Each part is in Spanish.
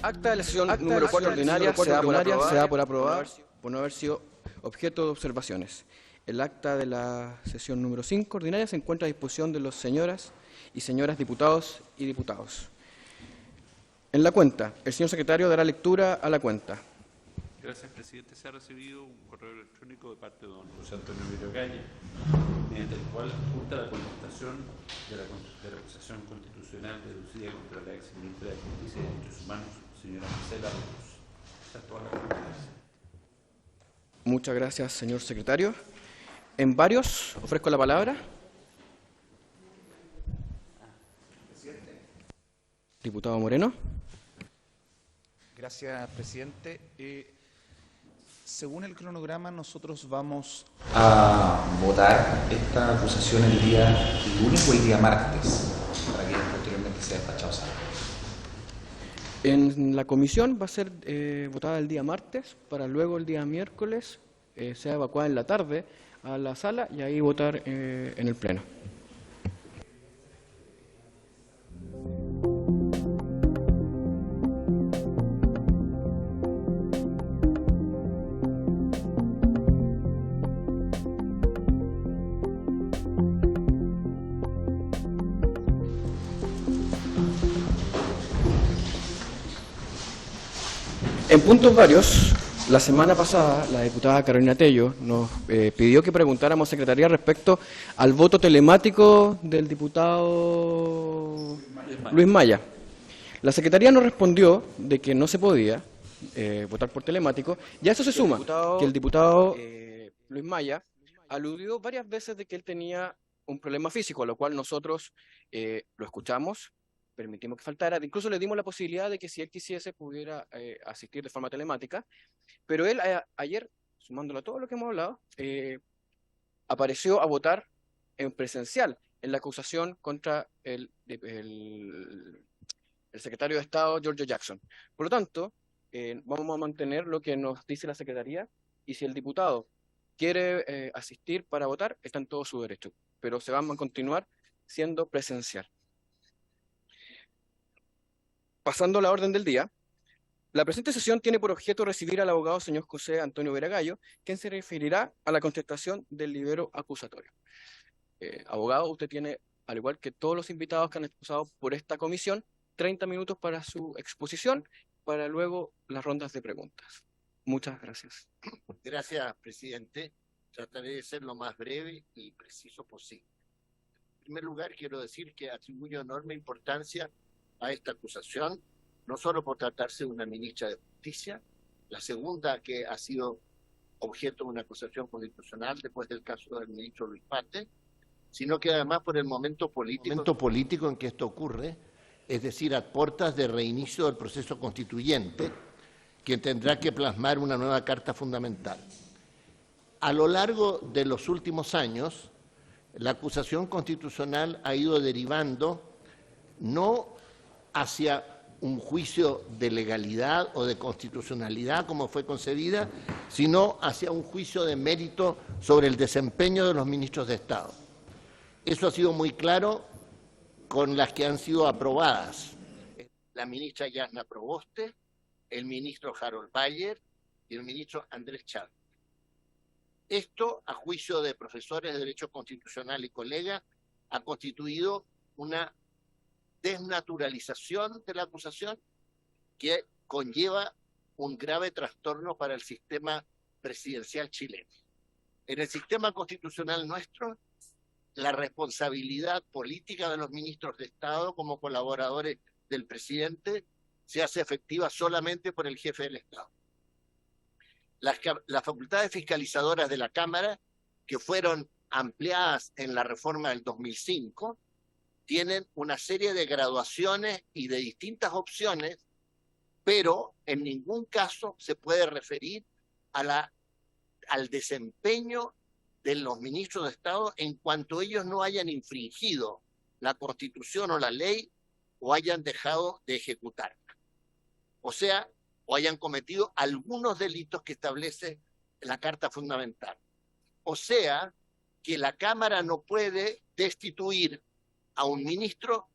Acta de la sesión número 4 ordinaria se da por aprobada por no haber sido objeto de observaciones. El acta de la sesión número 5 ordinaria se encuentra a disposición de los señoras y señores diputados y diputados. En la cuenta, el señor secretario dará lectura a la cuenta. Gracias, presidente. Se ha recibido un correo electrónico de parte de don José Antonio Veragaya, mediante el cual apunta la contestación de la acusación constitucional deducida contra la ex ministra de Justicia y Derechos Humanos, señora Marcela Ríos. Esa es toda la contestación. Muchas gracias, señor secretario. En varios, ofrezco la palabra. Presidente. Diputado Moreno. Gracias, presidente. Según el cronograma, nosotros vamos a votar esta acusación el día lunes o el día martes, para que posteriormente sea despachado. En la comisión va a ser votada el día martes, para luego el día miércoles sea evacuada en la tarde a la sala y ahí votar en el pleno. En puntos varios, la semana pasada la diputada Carolina Tello nos pidió que preguntáramos a Secretaría respecto al voto telemático del diputado Luis Maya. La Secretaría nos respondió de que no se podía votar por telemático, y a eso se suma que el diputado Luis Maya aludió varias veces de que él tenía un problema físico, a lo cual nosotros lo escuchamos, permitimos que faltara, incluso le dimos la posibilidad de que si él quisiese pudiera asistir de forma telemática, pero él ayer, sumándolo a todo lo que hemos hablado, apareció a votar en presencial en la acusación contra el secretario de Estado, Giorgio Jackson. Por lo tanto, vamos a mantener lo que nos dice la Secretaría, y si el diputado quiere asistir para votar, está en todo su derecho, pero se va a continuar siendo presencial. Pasando a la orden del día, la presente sesión tiene por objeto recibir al abogado señor José Antonio Veragaya, quien se referirá a la contestación del libero acusatorio. Abogado, usted tiene, al igual que todos los invitados que han exposado por esta comisión, 30 minutos para su exposición, para luego las rondas de preguntas. Muchas gracias. Gracias, presidente. Trataré de ser lo más breve y preciso posible. En primer lugar, quiero decir que atribuyo enorme importancia a esta acusación, no solo por tratarse de una ministra de Justicia, la segunda que ha sido objeto de una acusación constitucional después del caso del ministro Luis Pate, sino que además por el momento político en que esto ocurre, es decir, a puertas de reinicio del proceso constituyente, quien tendrá que plasmar una nueva Carta Fundamental. A lo largo de los últimos años, la acusación constitucional ha ido derivando no hacia un juicio de legalidad o de constitucionalidad como fue concebida, sino hacia un juicio de mérito sobre el desempeño de los ministros de Estado. Eso ha sido muy claro con las que han sido aprobadas. La ministra Yasna Proboste, el ministro Harold Bayer y el ministro Andrés Chávez. Esto, a juicio de profesores de Derecho Constitucional y colegas, ha constituido una desnaturalización de la acusación que conlleva un grave trastorno para el sistema presidencial chileno. En el sistema constitucional nuestro, la responsabilidad política de los ministros de Estado como colaboradores del presidente se hace efectiva solamente por el jefe del Estado. Las facultades fiscalizadoras de la Cámara, que fueron ampliadas en la reforma del 2005, tienen una serie de graduaciones y de distintas opciones, pero en ningún caso se puede referir al desempeño de los ministros de Estado en cuanto ellos no hayan infringido la Constitución o la ley o hayan dejado de ejecutarla. O sea, o hayan cometido algunos delitos que establece la Carta Fundamental. O sea, que la Cámara no puede destituir a un ministro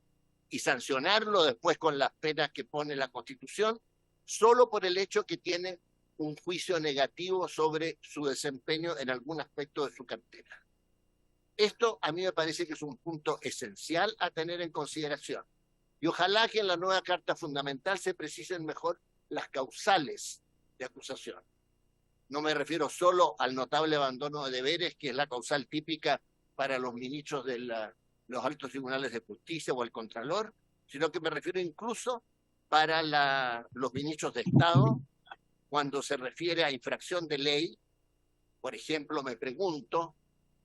y sancionarlo después con las penas que pone la Constitución, solo por el hecho que tiene un juicio negativo sobre su desempeño en algún aspecto de su cartera. Esto a mí me parece que es un punto esencial a tener en consideración. Y ojalá que en la nueva Carta Fundamental se precisen mejor las causales de acusación. No me refiero solo al notable abandono de deberes, que es la causal típica para los ministros de los altos tribunales de justicia o el Contralor, sino que me refiero incluso para los ministros de Estado, cuando se refiere a infracción de ley. Por ejemplo, me pregunto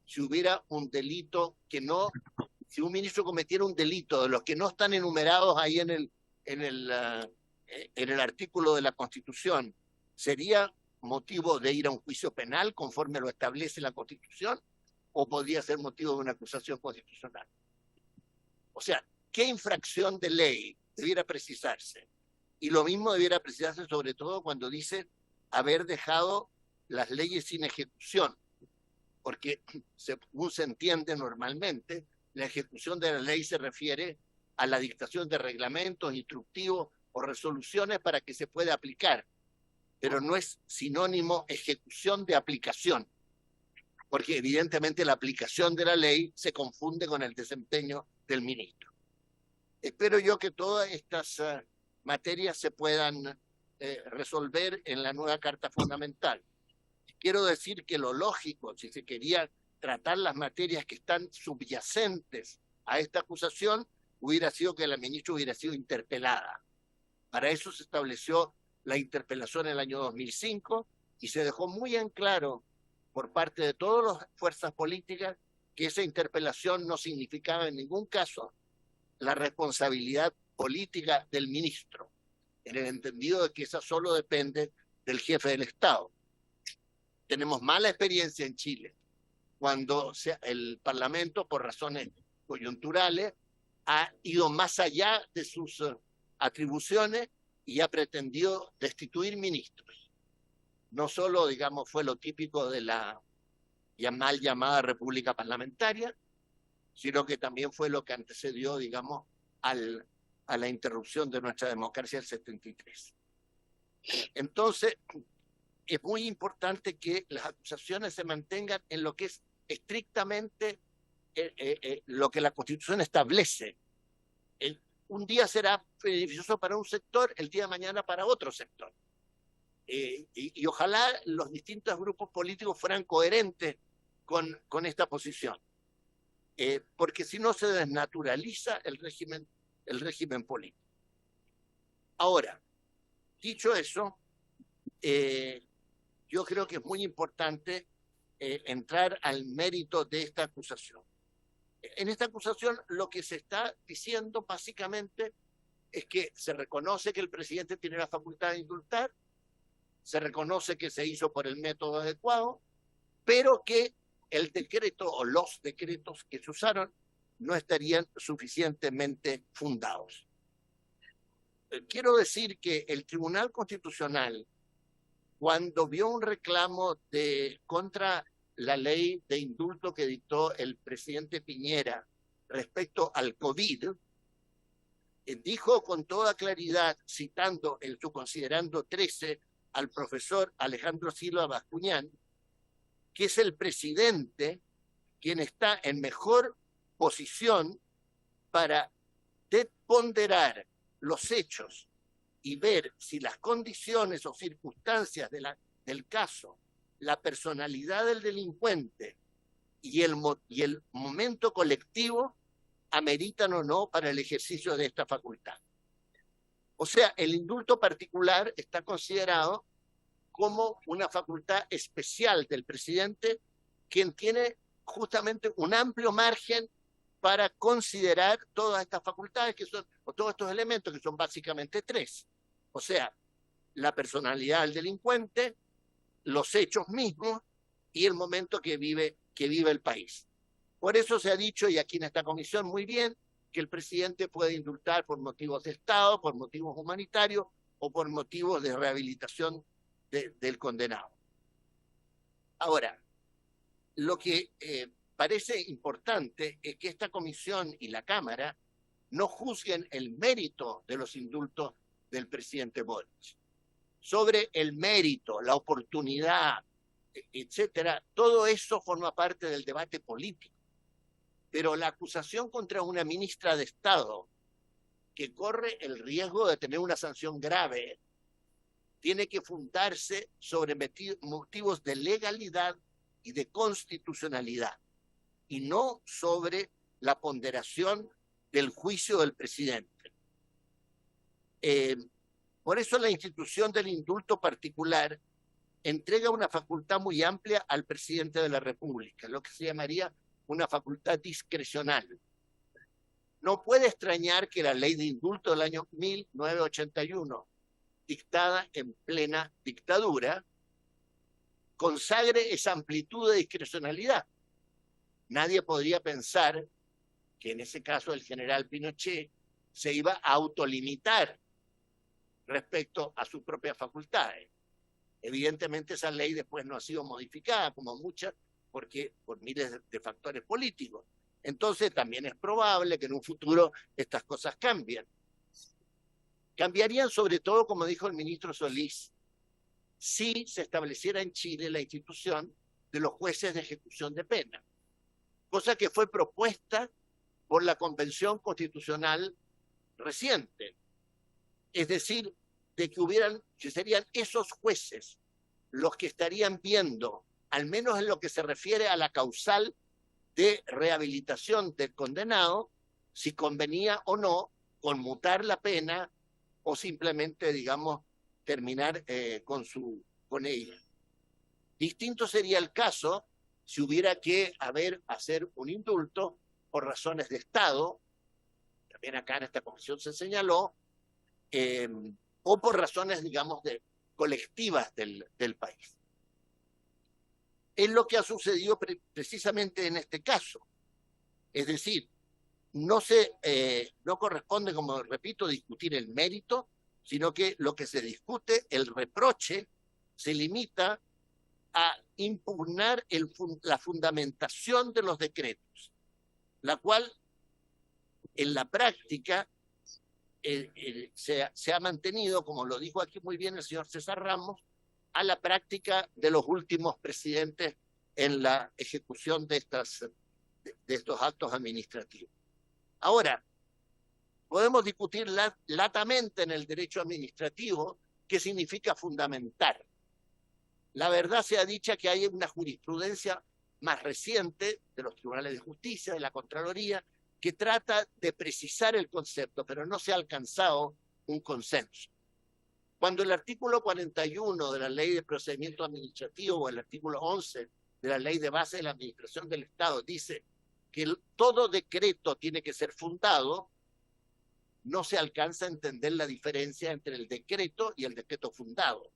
si hubiera un delito que no, si un ministro cometiera un delito de los que no están enumerados ahí en el artículo de la Constitución, ¿sería motivo de ir a un juicio penal conforme lo establece la Constitución, o podría ser motivo de una acusación constitucional? O sea, ¿qué infracción de ley debiera precisarse? Y lo mismo debiera precisarse sobre todo cuando dice haber dejado las leyes sin ejecución, porque según se entiende normalmente, la ejecución de la ley se refiere a la dictación de reglamentos, instructivos o resoluciones para que se pueda aplicar, pero no es sinónimo ejecución de aplicación, porque evidentemente la aplicación de la ley se confunde con el desempeño del ministro. Espero yo que todas estas materias se puedan resolver en la nueva Carta Fundamental. Quiero decir que lo lógico, si se quería tratar las materias que están subyacentes a esta acusación, hubiera sido que la ministra hubiera sido interpelada. Para eso se estableció la interpelación en el año 2005 y se dejó muy en claro por parte de todas las fuerzas políticas que esa interpelación no significaba en ningún caso la responsabilidad política del ministro, en el entendido de que esa solo depende del jefe del Estado. Tenemos mala experiencia en Chile cuando el Parlamento, por razones coyunturales, ha ido más allá de sus atribuciones y ha pretendido destituir ministros. No solo, digamos, fue lo típico de la mal llamada República Parlamentaria, sino que también fue lo que antecedió, digamos, a la interrupción de nuestra democracia del 73. Entonces, es muy importante que las acusaciones se mantengan en lo que es estrictamente lo que la Constitución establece. Un día será beneficioso para un sector, el día de mañana para otro sector. Y ojalá los distintos grupos políticos fueran coherentes con esta posición. Porque si no se desnaturaliza el régimen político. Ahora, dicho eso, yo creo que es muy importante entrar al mérito de esta acusación. En esta acusación lo que se está diciendo básicamente es que se reconoce que el presidente tiene la facultad de indultar, se reconoce que se hizo por el método adecuado, pero que el decreto o los decretos que se usaron no estarían suficientemente fundados. Quiero decir que el Tribunal Constitucional, cuando vio un reclamo contra la ley de indulto que dictó el presidente Piñera respecto al COVID, dijo con toda claridad, citando en su considerando 13 al profesor Alejandro Silva Bascuñán, que es el presidente quien está en mejor posición para ponderar los hechos y ver si las condiciones o circunstancias del caso, la personalidad del delincuente y el momento colectivo ameritan o no para el ejercicio de esta facultad. O sea, el indulto particular está considerado como una facultad especial del presidente, quien tiene justamente un amplio margen para considerar todas estas facultades o todos estos elementos, que son básicamente 3. O sea, la personalidad del delincuente, los hechos mismos y el momento que vive el país. Por eso se ha dicho, y aquí en esta comisión muy bien, que el presidente puede indultar por motivos de Estado, por motivos humanitarios o por motivos de rehabilitación del condenado. Ahora, lo que parece importante es que esta comisión y la Cámara no juzguen el mérito de los indultos del presidente Boric. Sobre el mérito, la oportunidad, etcétera, todo eso forma parte del debate político. Pero la acusación contra una ministra de Estado que corre el riesgo de tener una sanción grave tiene que fundarse sobre motivos de legalidad y de constitucionalidad, y no sobre la ponderación del juicio del presidente. Por eso la institución del indulto particular entrega una facultad muy amplia al presidente de la República, lo que se llamaría una facultad discrecional. No puede extrañar que la ley de indulto del año 1981, dictada en plena dictadura, consagre esa amplitud de discrecionalidad. Nadie podría pensar que en ese caso el general Pinochet se iba a autolimitar respecto a sus propias facultades. Evidentemente esa ley después no ha sido modificada, como muchas, porque por miles de factores políticos. Entonces también es probable que en un futuro estas cosas cambien. Cambiarían sobre todo, como dijo el ministro Solís, si se estableciera en Chile la institución de los jueces de ejecución de pena, cosa que fue propuesta por la Convención Constitucional reciente. Es decir, de que serían esos jueces los que estarían viendo, al menos en lo que se refiere a la causal de rehabilitación del condenado, si convenía o no conmutar la pena o simplemente, digamos, terminar con ella. Distinto sería el caso si hubiera que hacer un indulto por razones de Estado, también acá en esta comisión se señaló, o por razones, digamos, colectivas del país. Es lo que ha sucedido precisamente en este caso. Es decir, no corresponde, como repito, discutir el mérito, sino que lo que se discute, el reproche, se limita a impugnar la fundamentación de los decretos, la cual en la práctica se ha mantenido, como lo dijo aquí muy bien el señor César Ramos, a la práctica de los últimos presidentes en la ejecución de estos actos administrativos. Ahora, podemos discutir latamente en el derecho administrativo qué significa fundamentar. La verdad sea dicha que hay una jurisprudencia más reciente de los tribunales de justicia, de la Contraloría, que trata de precisar el concepto, pero no se ha alcanzado un consenso. Cuando el artículo 41 de la Ley de Procedimiento Administrativo o el artículo 11 de la Ley de Base de la Administración del Estado dice que todo decreto tiene que ser fundado, no se alcanza a entender la diferencia entre el decreto y el decreto fundado.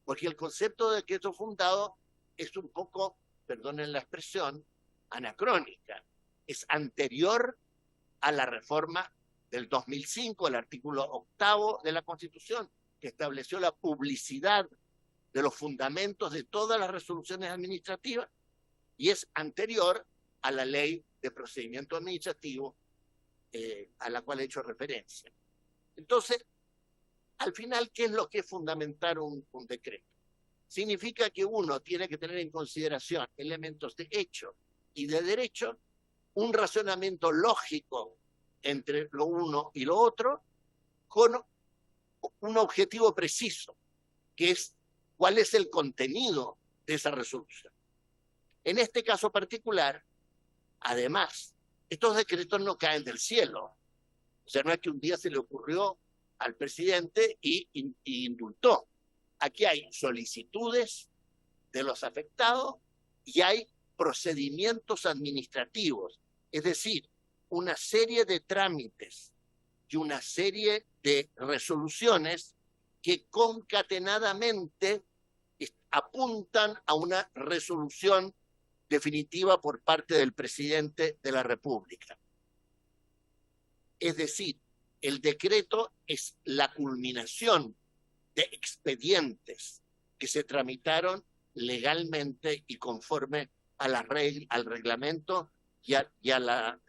Porque el concepto de decreto fundado es un poco, perdonen la expresión, anacrónica. Es anterior a la reforma del 2005, el artículo 8º de la Constitución, que estableció la publicidad de los fundamentos de todas las resoluciones administrativas, y es anterior a la Ley de Procedimiento Administrativo a la cual he hecho referencia. Entonces, al final, ¿qué es lo que es fundamentar un decreto? Significa que uno tiene que tener en consideración elementos de hecho y de derecho, un razonamiento lógico entre lo uno y lo otro, con un objetivo preciso, que es cuál es el contenido de esa resolución. En este caso particular, además, estos decretos no caen del cielo. O sea, no es que un día se le ocurrió al presidente y indultó. Aquí hay solicitudes de los afectados y hay procedimientos administrativos, es decir, una serie de trámites y una serie de resoluciones que concatenadamente apuntan a una resolución definitiva por parte del presidente de la República. Es decir, el decreto es la culminación de expedientes que se tramitaron legalmente y conforme a al reglamento y a la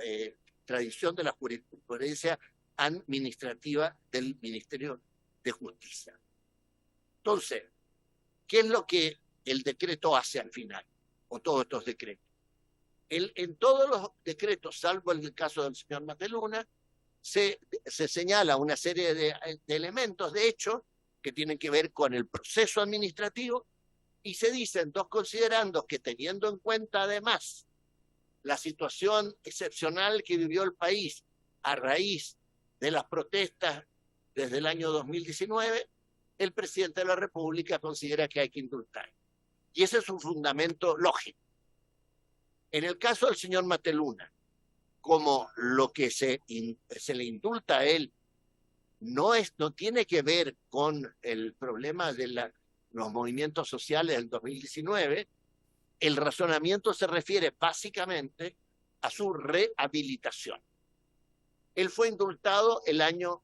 tradición de la jurisprudencia administrativa del Ministerio de Justicia. Entonces, ¿qué es lo que el decreto hace al final? O todos estos decretos. En todos los decretos, salvo el caso del señor Mateluna, se señala una serie de elementos, de hecho, que tienen que ver con el proceso administrativo, y se dicen, considerando que teniendo en cuenta además la situación excepcional que vivió el país a raíz de las protestas desde el año 2019, el presidente de la República considera que hay que indultar. Y ese es un fundamento lógico. En el caso del señor Mateluna, como lo que se le indulta a él no tiene que ver con el problema de los movimientos sociales del 2019, el razonamiento se refiere básicamente a su rehabilitación. Él fue indultado el año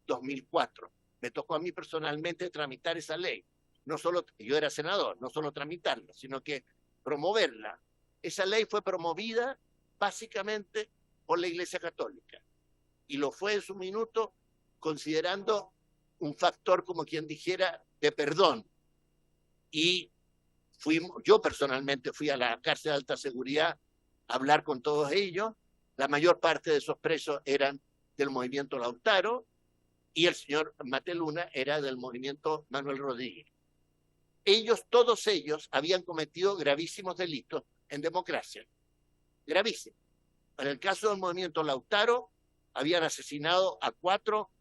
2004. Me tocó a mí personalmente tramitar esa ley. No solo, yo era senador, no solo tramitarla, sino que promoverla. Esa ley fue promovida básicamente por la Iglesia Católica y lo fue en su minuto considerando un factor, como quien dijera, de perdón. Y yo personalmente fui a la cárcel de alta seguridad a hablar con todos ellos. La mayor parte de esos presos eran del movimiento Lautaro y el señor Mateluna era del movimiento Manuel Rodríguez. Todos ellos habían cometido gravísimos delitos en democracia. Gravísimos. En el caso del movimiento Lautaro, habían asesinado a 4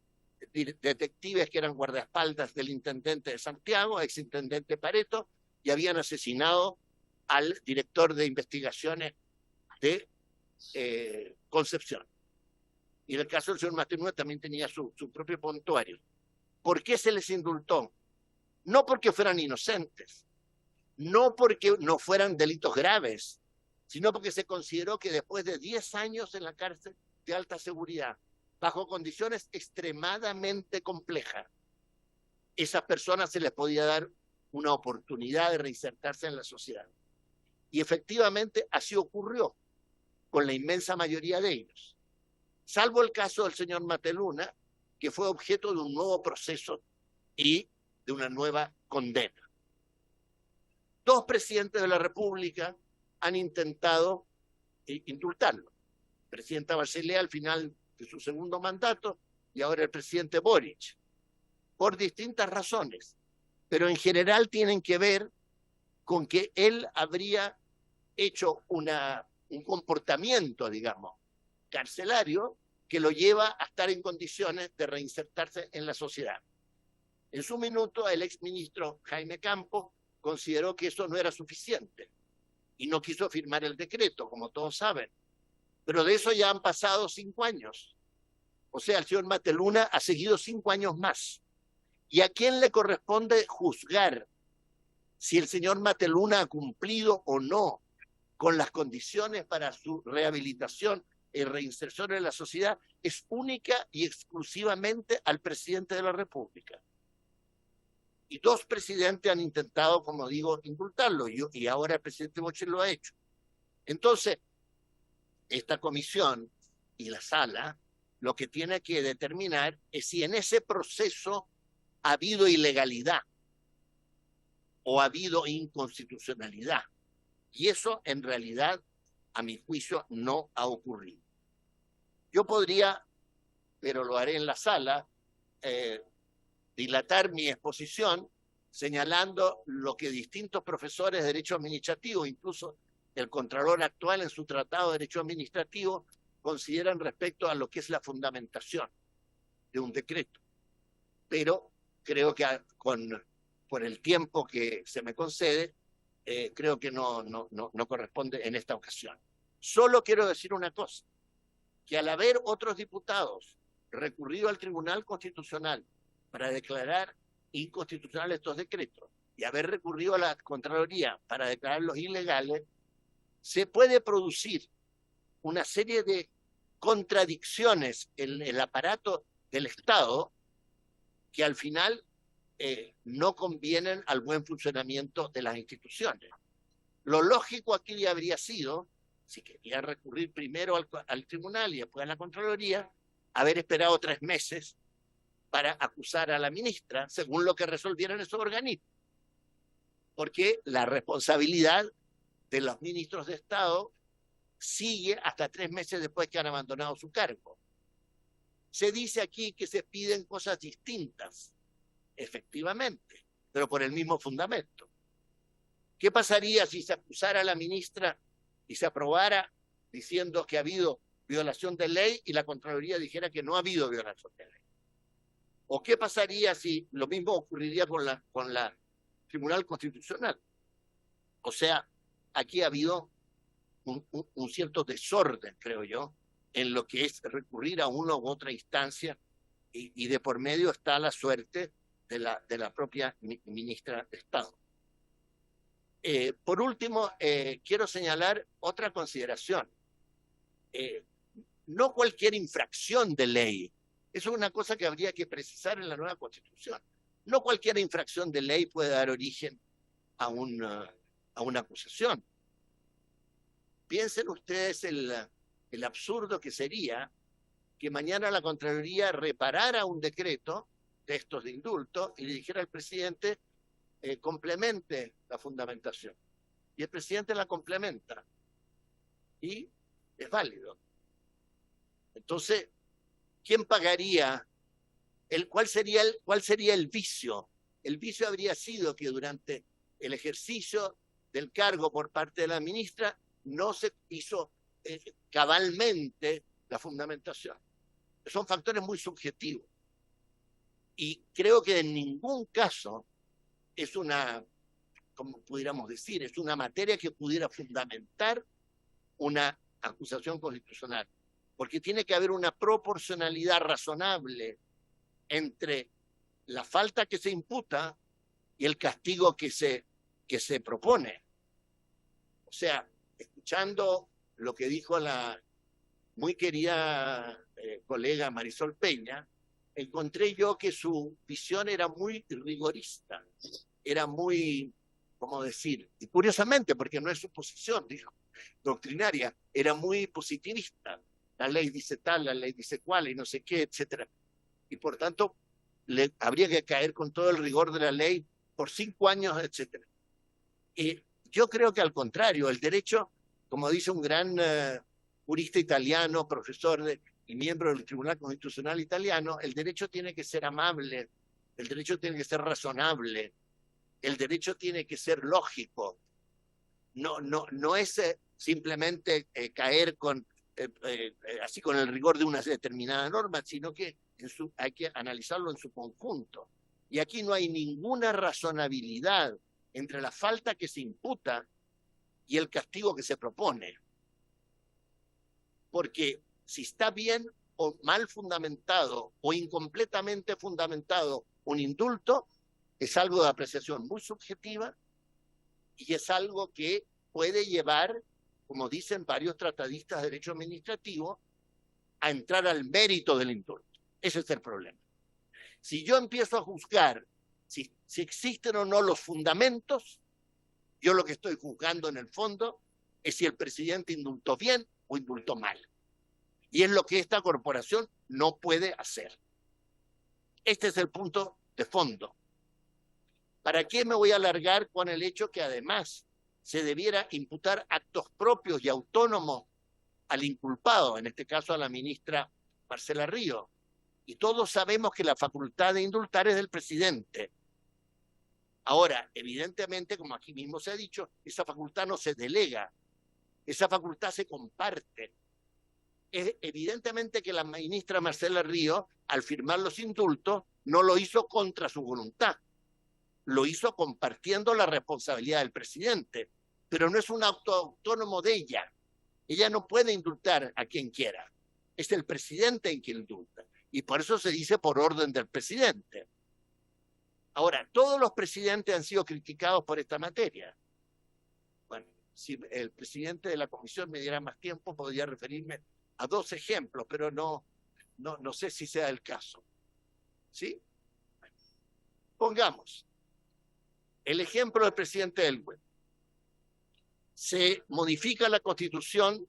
detectives que eran guardaespaldas del intendente de Santiago, exintendente Pareto, y habían asesinado al director de investigaciones de Concepción. Y en el caso del señor Mateluna también tenía su propio prontuario. ¿Por qué se les indultó? No porque fueran inocentes, no porque no fueran delitos graves, sino porque se consideró que después de 10 años en la cárcel de alta seguridad, bajo condiciones extremadamente complejas, esas personas se les podía dar una oportunidad de reinsertarse en la sociedad. Y efectivamente así ocurrió con la inmensa mayoría de ellos, salvo el caso del señor Mateluna, que fue objeto de un nuevo proceso y de una nueva condena. 2 presidentes de la República han intentado indultarlo. El presidente Bachelet al final de su segundo mandato y ahora el presidente Boric, por distintas razones, pero en general tienen que ver con que él habría hecho un comportamiento, digamos, carcelario que lo lleva a estar en condiciones de reinsertarse en la sociedad. En su minuto, el exministro Jaime Campos consideró que eso no era suficiente y no quiso firmar el decreto, como todos saben. Pero de eso ya han pasado 5 años. O sea, el señor Mateluna ha seguido 5 años más. ¿Y a quién le corresponde juzgar si el señor Mateluna ha cumplido o no con las condiciones para su rehabilitación y reinserción en la sociedad? Es única y exclusivamente al presidente de la República. Y 2 presidentes han intentado, como digo, indultarlo, y ahora el presidente Boric lo ha hecho. Entonces, esta comisión y la sala lo que tiene que determinar es si en ese proceso ha habido ilegalidad o ha habido inconstitucionalidad. Y eso, en realidad, a mi juicio, no ha ocurrido. Yo podría, pero lo haré en la sala, dilatar mi exposición señalando lo que distintos profesores de Derecho Administrativo, incluso el Contralor actual en su Tratado de Derecho Administrativo, consideran respecto a lo que es la fundamentación de un decreto. Pero creo que por el tiempo que se me concede, creo que no corresponde en esta ocasión. Solo quiero decir una cosa, que al haber otros diputados recurrido al Tribunal Constitucional para declarar inconstitucionales estos decretos y haber recurrido a la Contraloría para declararlos ilegales, se puede producir una serie de contradicciones en el aparato del Estado que al final no convienen al buen funcionamiento de las instituciones. Lo lógico aquí habría sido, si quería recurrir primero al tribunal y después a la Contraloría, haber esperado 3 meses para acusar a la ministra, según lo que resolvieran esos organismos. Porque la responsabilidad de los ministros de Estado sigue hasta 3 meses después que han abandonado su cargo. Se dice aquí que se piden cosas distintas, efectivamente, pero por el mismo fundamento. ¿Qué pasaría si se acusara a la ministra y se aprobara diciendo que ha habido violación de ley y la Contraloría dijera que no ha habido violación de ley? ¿O qué pasaría si lo mismo ocurriría con la Tribunal Constitucional? O sea, aquí ha habido un cierto desorden, creo yo, en lo que es recurrir a una u otra instancia y de por medio está la suerte de la propia ministra de Estado. Por último, quiero señalar otra consideración. No cualquier infracción de ley, eso es una cosa que habría que precisar en la nueva Constitución. No cualquier infracción de ley puede dar origen a una acusación. Piensen ustedes el absurdo que sería que mañana la Contraloría reparara un decreto de estos de indulto y le dijera al presidente complemente la fundamentación. Y el presidente la complementa. Y es válido. Entonces, ¿quién pagaría? ¿Cuál sería el vicio? El vicio habría sido que durante el ejercicio del cargo por parte de la ministra no se hizo cabalmente la fundamentación. Son factores muy subjetivos. Y creo que en ningún caso es como pudiéramos decir, es una materia que pudiera fundamentar una acusación constitucional. Porque tiene que haber una proporcionalidad razonable entre la falta que se imputa y el castigo que se propone. O sea, escuchando lo que dijo la muy querida colega Marisol Peña, encontré yo que su visión era muy rigorista, era muy, ¿cómo decir? Y curiosamente, porque no es su posición, dijo, doctrinaria, era muy positivista. La ley dice tal, la ley dice cual, y no sé qué, etcétera. Y por tanto, habría que caer con todo el rigor de la ley por 5 años, etcétera. Y yo creo que al contrario, el derecho, como dice un gran jurista italiano, profesor y miembro del Tribunal Constitucional italiano, el derecho tiene que ser amable, el derecho tiene que ser razonable, el derecho tiene que ser lógico. No es simplemente caer así con el rigor de una determinada norma, sino que hay que analizarlo en su conjunto. Y aquí no hay ninguna razonabilidad entre la falta que se imputa y el castigo que se propone. Porque si está bien o mal fundamentado o incompletamente fundamentado un indulto, es algo de apreciación muy subjetiva y es algo que puede llevar, como dicen varios tratadistas de derecho administrativo, a entrar al mérito del indulto. Ese es el problema. Si yo empiezo a juzgar si existen o no los fundamentos, yo lo que estoy juzgando en el fondo es si el presidente indultó bien o indultó mal. Y es lo que esta corporación no puede hacer. Este es el punto de fondo. ¿Para qué me voy a alargar con el hecho que además se debiera imputar actos propios y autónomos al inculpado, en este caso a la ministra Marcela Ríos? Y todos sabemos que la facultad de indultar es del presidente. Ahora, evidentemente, como aquí mismo se ha dicho, esa facultad no se delega, esa facultad se comparte. Es evidentemente que la ministra Marcela Ríos, al firmar los indultos, no lo hizo contra su voluntad, lo hizo compartiendo la responsabilidad del presidente, pero no es un acto autónomo de ella. Ella no puede indultar a quien quiera, es el presidente en quien indulta, y por eso se dice por orden del presidente. Ahora, todos los presidentes han sido criticados por esta materia. Bueno, si el presidente de la comisión me diera más tiempo, podría referirme a 2 ejemplos, pero no sé si sea el caso. ¿Sí? Pongamos el ejemplo del presidente Elwin. Se modifica la Constitución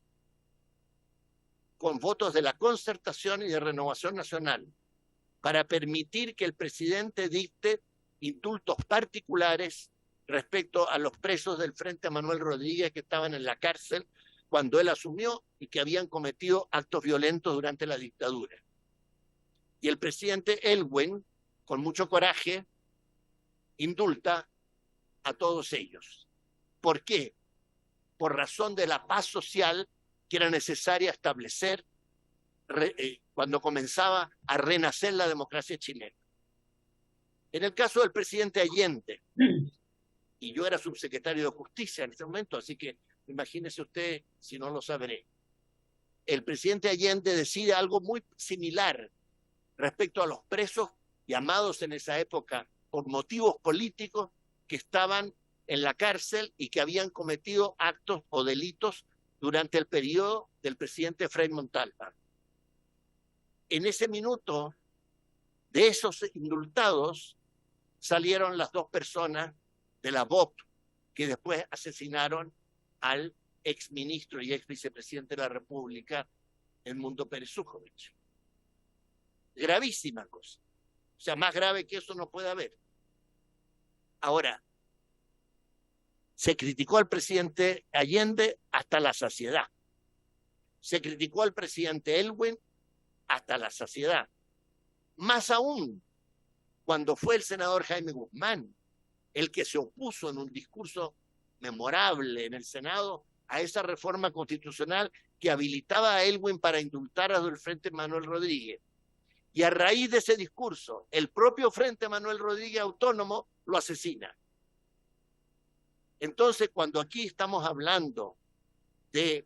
con votos de la Concertación y de Renovación Nacional para permitir que el presidente dicte indultos particulares respecto a los presos del Frente Manuel Rodríguez que estaban en la cárcel cuando él asumió y que habían cometido actos violentos durante la dictadura. Y el presidente Elwin, con mucho coraje, indulta a todos ellos. ¿Por qué? Por razón de la paz social que era necesaria establecer cuando comenzaba a renacer la democracia chilena. En el caso del presidente Allende, y yo era subsecretario de Justicia en ese momento, así que imagínese usted si no lo sabré, el presidente Allende decide algo muy similar respecto a los presos llamados en esa época por motivos políticos que estaban en la cárcel y que habían cometido actos o delitos durante el periodo del presidente Frei Montalva. En ese minuto, de esos indultados, salieron las dos personas de la BOP que después asesinaron al exministro y ex vicepresidente de la República, Edmundo Pérez Ujovich. Gravísima cosa. O sea, más grave que eso no puede haber. Ahora, se criticó al presidente Allende hasta la saciedad. Se criticó al presidente Elwin hasta la saciedad. Más aún, cuando fue el senador Jaime Guzmán el que se opuso en un discurso memorable en el Senado a esa reforma constitucional que habilitaba a Elwin para indultar a del Frente Manuel Rodríguez. Y a raíz de ese discurso, el propio Frente Manuel Rodríguez Autónomo lo asesina. Entonces, cuando aquí estamos hablando de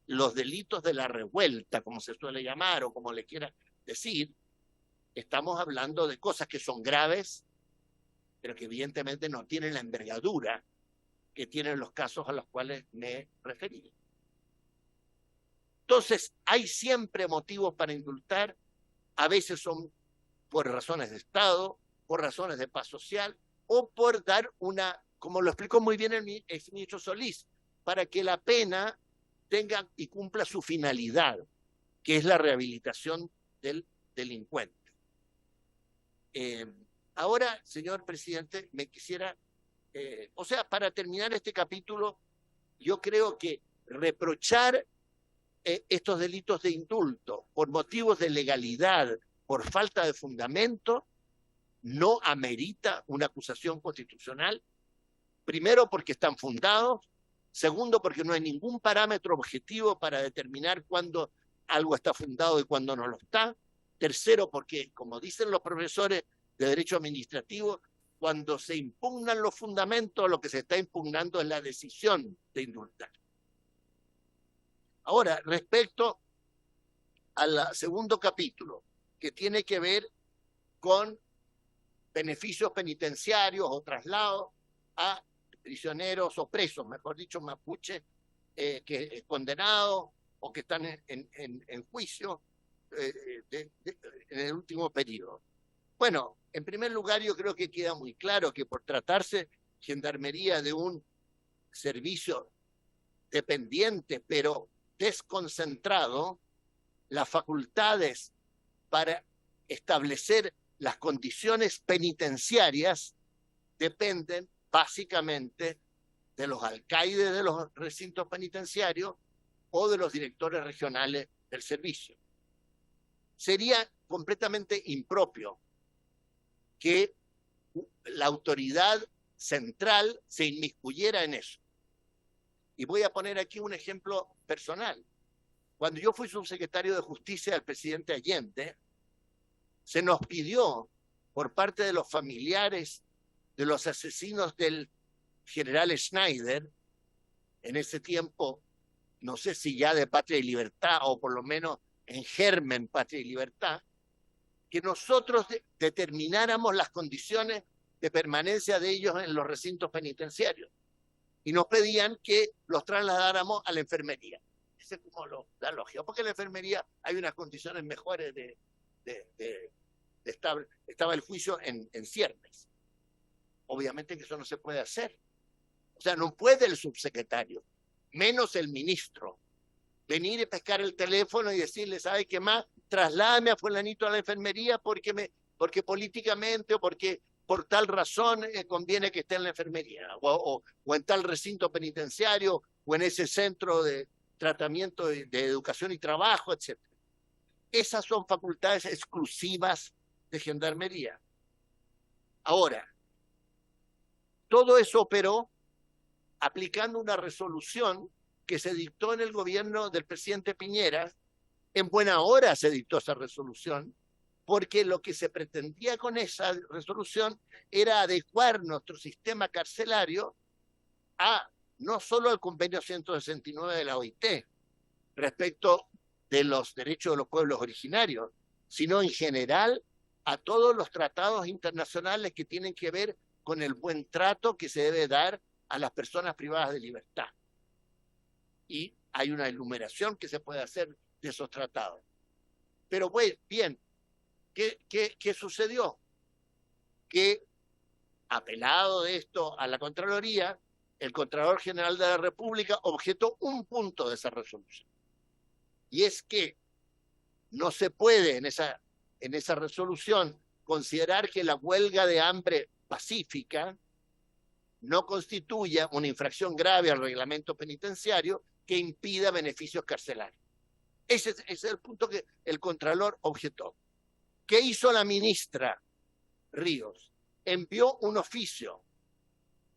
los delitos de la revuelta, como se suele llamar o como le quiera decir, estamos hablando de cosas que son graves, pero que evidentemente no tienen la envergadura que tienen los casos a los cuales me he referido. Entonces, hay siempre motivos para indultar, a veces son por razones de Estado, por razones de paz social, o por dar una, como lo explicó muy bien el exministro Solís, para que la pena tenga y cumpla su finalidad, que es la rehabilitación del delincuente. Ahora, señor presidente, me quisiera, para terminar este capítulo, yo creo que reprochar estos delitos de indulto por motivos de legalidad, por falta de fundamento, no amerita una acusación constitucional. Primero, porque están fundados. Segundo, porque no hay ningún parámetro objetivo para determinar cuándo algo está fundado y cuándo no lo está. Tercero, porque, como dicen los profesores de Derecho Administrativo, cuando se impugnan los fundamentos, lo que se está impugnando es la decisión de indultar. Ahora, respecto al segundo capítulo, que tiene que ver con beneficios penitenciarios o traslados a prisioneros o presos, mejor dicho, mapuches, que condenados o que están en juicio en el último periodo. Bueno, en primer lugar, yo creo que queda muy claro que por tratarse Gendarmería de un servicio dependiente, pero desconcentrado, las facultades para establecer las condiciones penitenciarias dependen básicamente de los alcaides de los recintos penitenciarios o de los directores regionales del servicio. Sería completamente impropio que la autoridad central se inmiscuyera en eso. Y voy a poner aquí un ejemplo personal. Cuando yo fui subsecretario de Justicia del presidente Allende, se nos pidió por parte de los familiares de los asesinos del general Schneider, en ese tiempo, no sé si ya de Patria y Libertad, o por lo menos en germen Patria y Libertad, que nosotros determináramos las condiciones de permanencia de ellos en los recintos penitenciarios. Y nos pedían que los trasladáramos a la enfermería. Ese es como la lógica, porque en la enfermería hay unas condiciones mejores de estaba el juicio en ciernes. Obviamente que eso no se puede hacer. O sea, no puede el subsecretario, menos el ministro, venir y pescar el teléfono y decirle, ¿sabe qué más? Trasládame a fulanito a la enfermería porque políticamente o porque por tal razón conviene que esté en la enfermería o en tal recinto penitenciario o en ese centro de tratamiento de educación y trabajo, etc. Esas son facultades exclusivas de Gendarmería. Ahora, todo eso operó aplicando una resolución que se dictó en el gobierno del presidente Piñera. En buena hora se dictó esa resolución, porque lo que se pretendía con esa resolución era adecuar nuestro sistema carcelario a no solo al convenio 169 de la OIT respecto de los derechos de los pueblos originarios, sino en general a todos los tratados internacionales que tienen que ver con el buen trato que se debe dar a las personas privadas de libertad. Y hay una enumeración que se puede hacer de esos tratados. Pero pues, bien, ¿qué sucedió? Que, apelado de esto a la Contraloría, el Contralor General de la República objetó un punto de esa resolución. Y es que no se puede en esa resolución considerar que la huelga de hambre pacífica no constituya una infracción grave al reglamento penitenciario que impida beneficios carcelarios. Ese es el punto que el Contralor objetó. ¿Qué hizo la ministra Ríos? Envió un oficio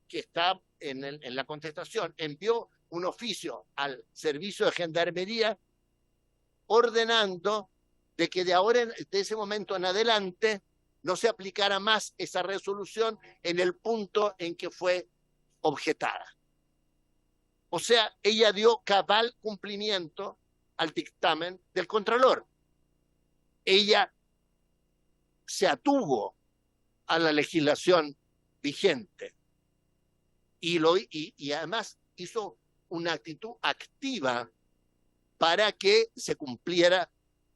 que está en la contestación, envió un oficio al servicio de Gendarmería ordenando de que de ese momento en adelante no se aplicara más esa resolución en el punto en que fue objetada. O sea, ella dio cabal cumplimiento al dictamen del Contralor. Ella se atuvo a la legislación vigente y además hizo una actitud activa para que se cumpliera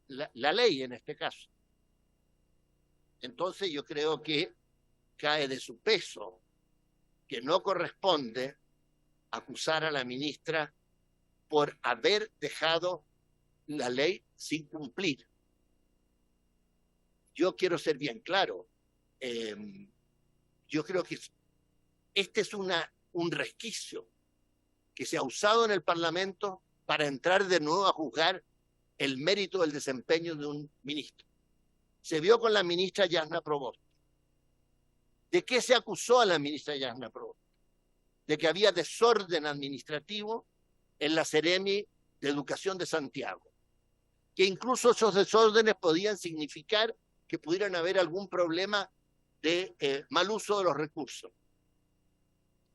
la ley en este caso. Entonces yo creo que cae de su peso, que no corresponde acusar a la ministra por haber dejado la ley sin cumplir. Yo quiero ser bien claro. Yo creo que este es un resquicio que se ha usado en el Parlamento para entrar de nuevo a juzgar el mérito del desempeño de un ministro. Se vio con la ministra Yasna Proboste. ¿De qué se acusó a la ministra Yasna Proboste? De que había desorden administrativo en la Seremi de Educación de Santiago, que incluso esos desórdenes podían significar que pudieran haber algún problema de mal uso de los recursos.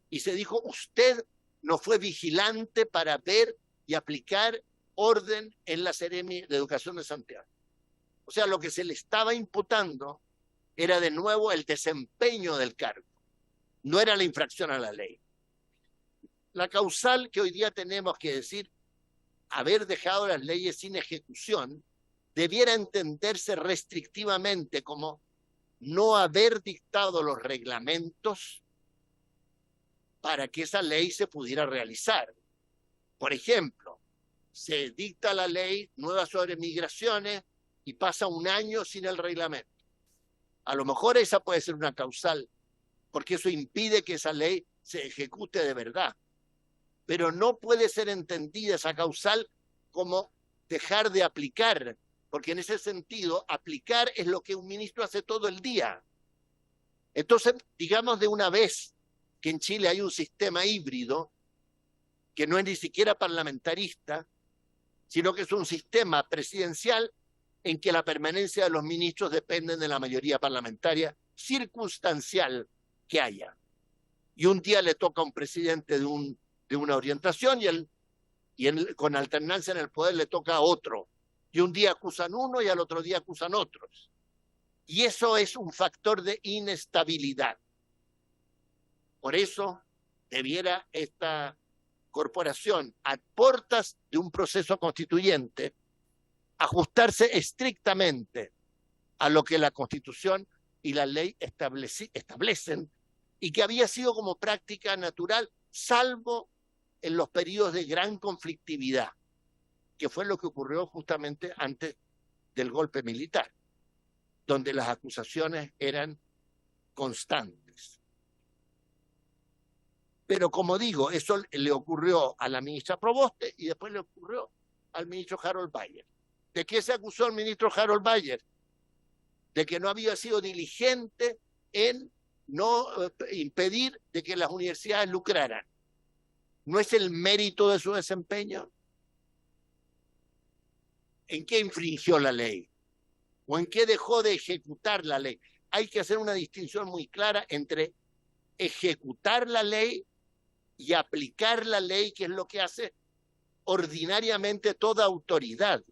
Y se dijo, usted no fue vigilante para ver y aplicar orden en la Seremi de Educación de Santiago. O sea, lo que se le estaba imputando era de nuevo el desempeño del cargo, no era la infracción a la ley. La causal que hoy día tenemos que decir haber dejado las leyes sin ejecución debiera entenderse restrictivamente como no haber dictado los reglamentos para que esa ley se pudiera realizar. Por ejemplo, se dicta la ley nueva sobre migraciones y pasa un año sin el reglamento. A lo mejor esa puede ser una causal, porque eso impide que esa ley se ejecute de verdad. Pero no puede ser entendida esa causal como dejar de aplicar, porque en ese sentido, aplicar es lo que un ministro hace todo el día. Entonces, digamos de una vez que en Chile hay un sistema híbrido que no es ni siquiera parlamentarista, sino que es un sistema presidencial en que la permanencia de los ministros depende de la mayoría parlamentaria circunstancial que haya. Y un día le toca a un presidente de una orientación con alternancia en el poder le toca a otro. Y un día acusan uno y al otro día acusan otros. Y eso es un factor de inestabilidad. Por eso debiera esta corporación, a puertas de un proceso constituyente, ajustarse estrictamente a lo que la Constitución y la ley establecen, y que había sido como práctica natural, salvo en los periodos de gran conflictividad, que fue lo que ocurrió justamente antes del golpe militar, donde las acusaciones eran constantes. Pero como digo, eso le ocurrió a la ministra Proboste y después le ocurrió al ministro Harold Bayer. ¿De qué se acusó el ministro Harold Bayer? De que no había sido diligente en no impedir de que las universidades lucraran. ¿No es el mérito de su desempeño? ¿En qué infringió la ley? ¿O en qué dejó de ejecutar la ley? Hay que hacer una distinción muy clara entre ejecutar la ley y aplicar la ley, que es lo que hace ordinariamente toda autoridad.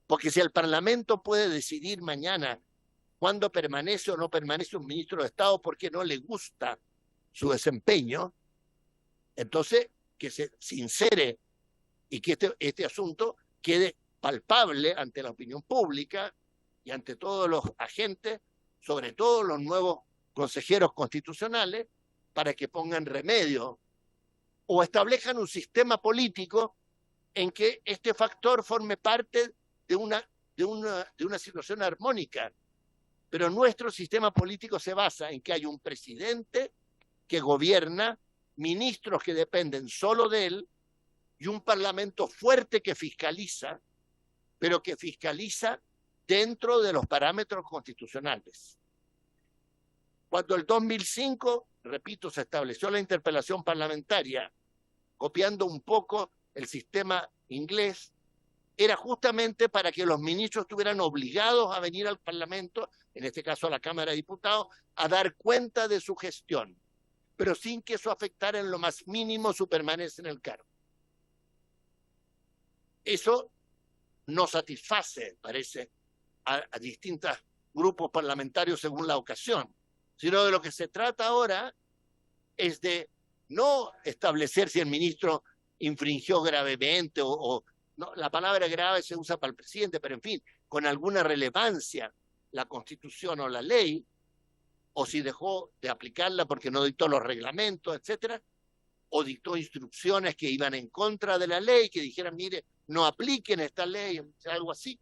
Porque si el Parlamento puede decidir mañana cuándo permanece o no permanece un ministro de Estado porque no le gusta su desempeño, entonces que se sincere y que este asunto quede palpable ante la opinión pública y ante todos los agentes, sobre todo los nuevos consejeros constitucionales, para que pongan remedio o establezcan un sistema político en que este factor forme parte de una situación armónica. Pero nuestro sistema político se basa en que hay un presidente que gobierna, ministros que dependen solo de él y un parlamento fuerte que fiscaliza, pero que fiscaliza dentro de los parámetros constitucionales. Cuando el 2005, repito, se estableció la interpelación parlamentaria, copiando un poco el sistema inglés, era justamente para que los ministros estuvieran obligados a venir al Parlamento, en este caso a la Cámara de Diputados, a dar cuenta de su gestión, pero sin que eso afectara en lo más mínimo su permanencia en el cargo. Eso no satisface, parece, a distintos grupos parlamentarios según la ocasión, sino de lo que se trata ahora es de no establecer si el ministro infringió gravemente no, la palabra grave se usa para el presidente, pero en fin, con alguna relevancia la Constitución o la ley, o si dejó de aplicarla porque no dictó los reglamentos, etcétera, o dictó instrucciones que iban en contra de la ley, que dijeran, mire, no apliquen esta ley, algo así,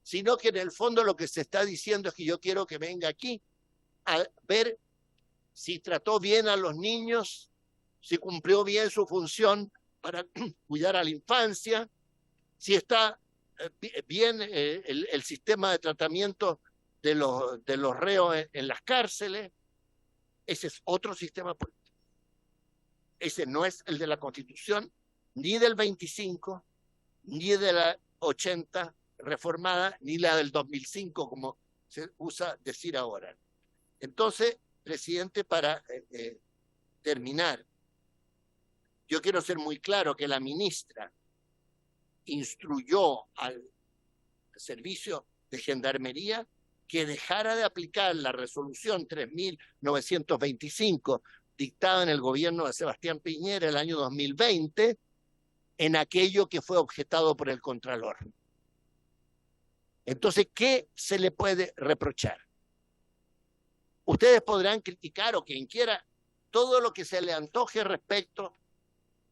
sino que en el fondo lo que se está diciendo es que yo quiero que venga aquí a ver si trató bien a los niños, si cumplió bien su función para cuidar a la infancia, si está bien el sistema de tratamiento de los reos en las cárceles. Ese es otro sistema político. Ese no es el de la Constitución, ni del 25, ni de la 80 reformada, ni la del 2005, como se usa decir ahora. Entonces, presidente, para terminar, yo quiero ser muy claro que la ministra instruyó al servicio de Gendarmería que dejara de aplicar la resolución 3.925 dictada en el gobierno de Sebastián Piñera el año 2020 en aquello que fue objetado por el Contralor. Entonces, ¿qué se le puede reprochar? Ustedes podrán criticar, o quien quiera, todo lo que se le antoje respecto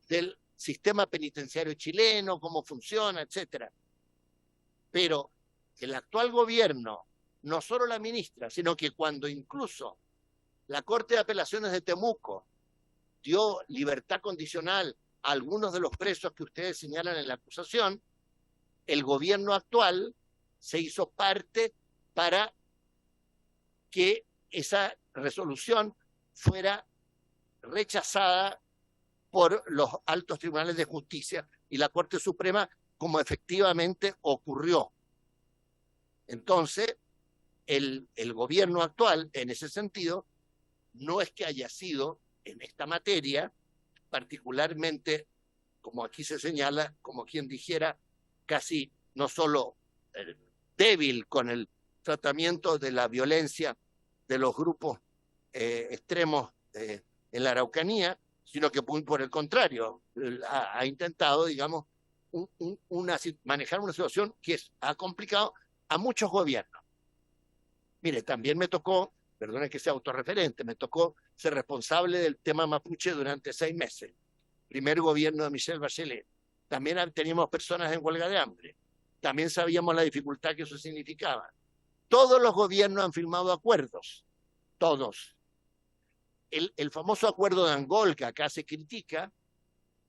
del sistema penitenciario chileno, cómo funciona, etcétera. Pero el actual gobierno, no solo la ministra, sino que cuando incluso la Corte de Apelaciones de Temuco dio libertad condicional a algunos de los presos que ustedes señalan en la acusación, el gobierno actual se hizo parte para que esa resolución fuera rechazada por los altos tribunales de justicia y la Corte Suprema, como efectivamente ocurrió. Entonces, el gobierno actual, en ese sentido, no es que haya sido en esta materia, particularmente, como aquí se señala, como quien dijera, casi no solo débil con el tratamiento de la violencia de los grupos extremos en la Araucanía, sino que por el contrario, ha intentado, digamos, manejar una situación que ha complicado a muchos gobiernos. Mire, también me tocó, perdone que sea autorreferente, me tocó ser responsable del tema mapuche durante 6 meses. Primer gobierno de Michelle Bachelet. También teníamos personas en huelga de hambre. También sabíamos la dificultad que eso significaba. Todos los gobiernos han firmado acuerdos, todos. El famoso acuerdo de Angol, que acá se critica,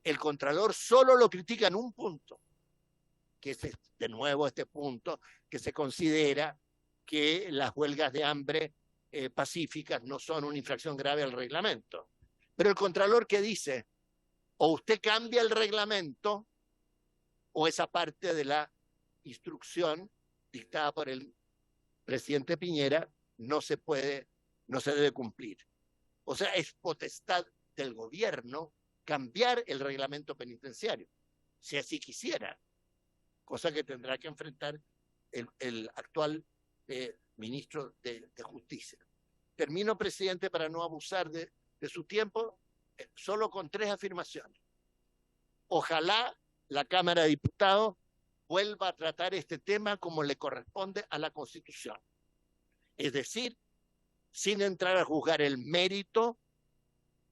el Contralor solo lo critica en un punto, que es de nuevo este punto, que se considera que las huelgas de hambre pacíficas no son una infracción grave al reglamento. Pero el Contralor, ¿qué dice? O usted cambia el reglamento o esa parte de la instrucción dictada por el presidente Piñera no se debe cumplir. O sea, es potestad del gobierno cambiar el reglamento penitenciario, si así quisiera, cosa que tendrá que enfrentar el actual ministro de Justicia. Termino, presidente, para no abusar de su tiempo, solo con 3 afirmaciones. Ojalá la Cámara de Diputados vuelva a tratar este tema como le corresponde a la Constitución. Es decir, sin entrar a juzgar el mérito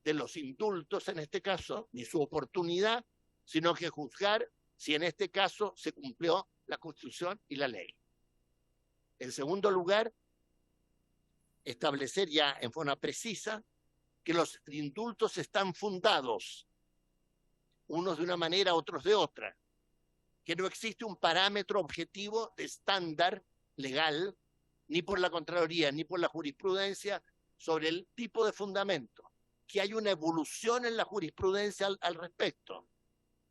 de los indultos en este caso, ni su oportunidad, sino que juzgar si en este caso se cumplió la Constitución y la ley. En segundo lugar, establecer ya en forma precisa que los indultos están fundados, unos de una manera, otros de otra, que no existe un parámetro objetivo de estándar legal, ni por la Contraloría, ni por la jurisprudencia, sobre el tipo de fundamento, que hay una evolución en la jurisprudencia al respecto,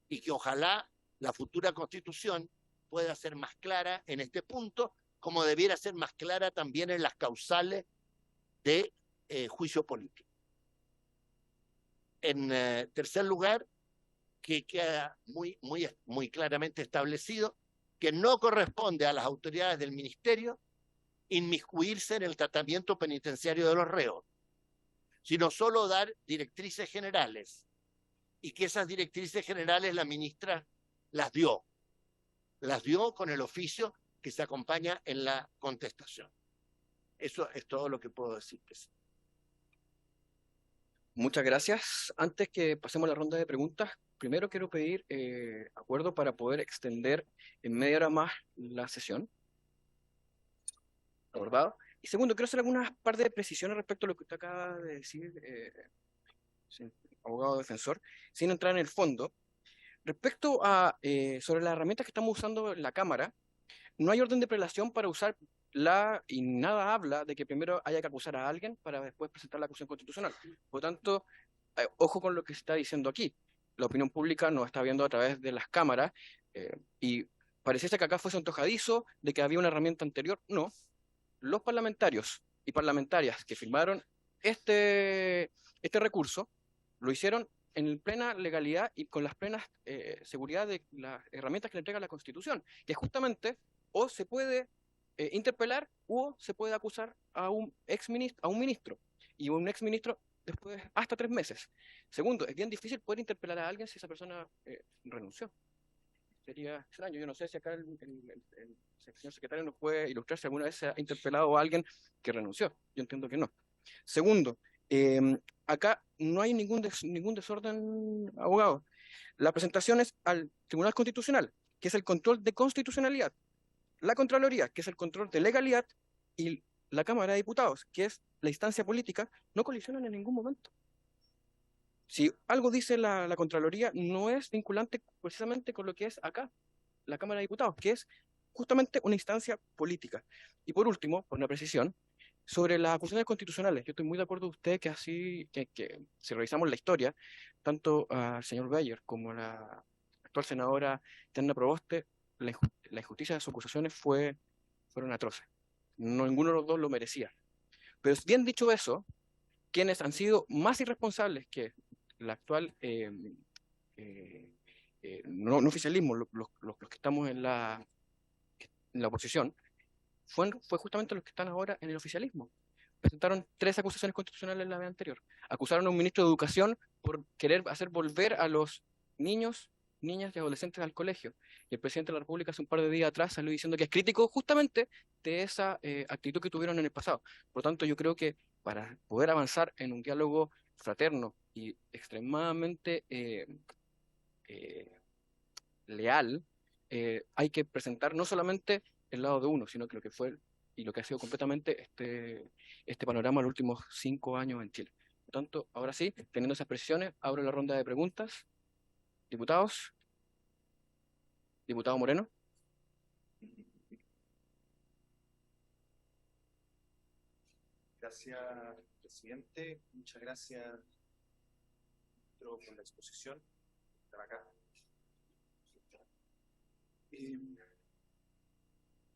y que ojalá la futura Constitución pueda ser más clara en este punto, como debiera ser más clara también en las causales de juicio político. En tercer lugar, que queda muy claramente establecido que no corresponde a las autoridades del ministerio inmiscuirse en el tratamiento penitenciario de los reos, sino solo dar directrices generales, y que esas directrices generales la ministra las dio con el oficio que se acompaña en la contestación. Eso es todo lo que puedo decir, presidente. Muchas gracias. Antes que pasemos a la ronda de preguntas, primero quiero pedir acuerdo para poder extender en media hora más la sesión. ¿Acordado? Y segundo, quiero hacer algunas par de precisiones respecto a lo que usted acaba de decir, abogado defensor, sin entrar en el fondo. Respecto a sobre las herramientas que estamos usando en la Cámara, no hay orden de prelación para usar y nada habla de que primero haya que acusar a alguien para después presentar la acusación constitucional. Por lo tanto, ojo con lo que se está diciendo aquí. La opinión pública nos está viendo a través de las cámaras y pareciese que acá fuese antojadizo de que había una herramienta anterior. No. Los parlamentarios y parlamentarias que firmaron este recurso lo hicieron en plena legalidad y con las plenas seguridad de las herramientas que le entrega la Constitución, que justamente o se puede interpelar o se puede acusar a un ministro, y un exministro después hasta 3 meses. Segundo, es bien difícil poder interpelar a alguien si esa persona renunció. Sería extraño. Yo no sé si acá el señor secretario nos puede ilustrar si alguna vez se ha interpelado a alguien que renunció. Yo entiendo que no. Segundo, acá no hay ningún desorden, abogado. La presentación es al Tribunal Constitucional, que es el control de constitucionalidad, la Contraloría, que es el control de legalidad, y la Cámara de Diputados, que es la instancia política, no colisionan en ningún momento. Si algo dice la Contraloría, no es vinculante precisamente con lo que es acá, la Cámara de Diputados, que es justamente una instancia política. Y por último, por una precisión, sobre las acusaciones constitucionales, yo estoy muy de acuerdo con usted que que si revisamos la historia, tanto al señor Bayer como a la actual senadora Diana Proboste, la injusticia de sus acusaciones fueron atroces. No, ninguno de los dos lo merecía. Pero bien dicho eso, quienes han sido más irresponsables que el actual no oficialismo, los que estamos en la oposición, fue justamente los que están ahora en el oficialismo. Presentaron 3 acusaciones constitucionales en la vez anterior. Acusaron a un ministro de Educación por querer hacer volver a los niños niñas y adolescentes al colegio. Y el presidente de la República hace un par de días atrás salió diciendo que es crítico justamente de esa actitud que tuvieron en el pasado. Por lo tanto, yo creo que para poder avanzar en un diálogo fraterno y extremadamente eh, leal, hay que presentar no solamente el lado de uno, sino que lo que fue y lo que ha sido completamente este panorama en los últimos 5 años en Chile. Por lo tanto, ahora sí, teniendo esas precisiones, abro la ronda de preguntas. Diputados, diputado Moreno. Gracias, presidente. Muchas gracias, ministro, por la exposición. Estar acá.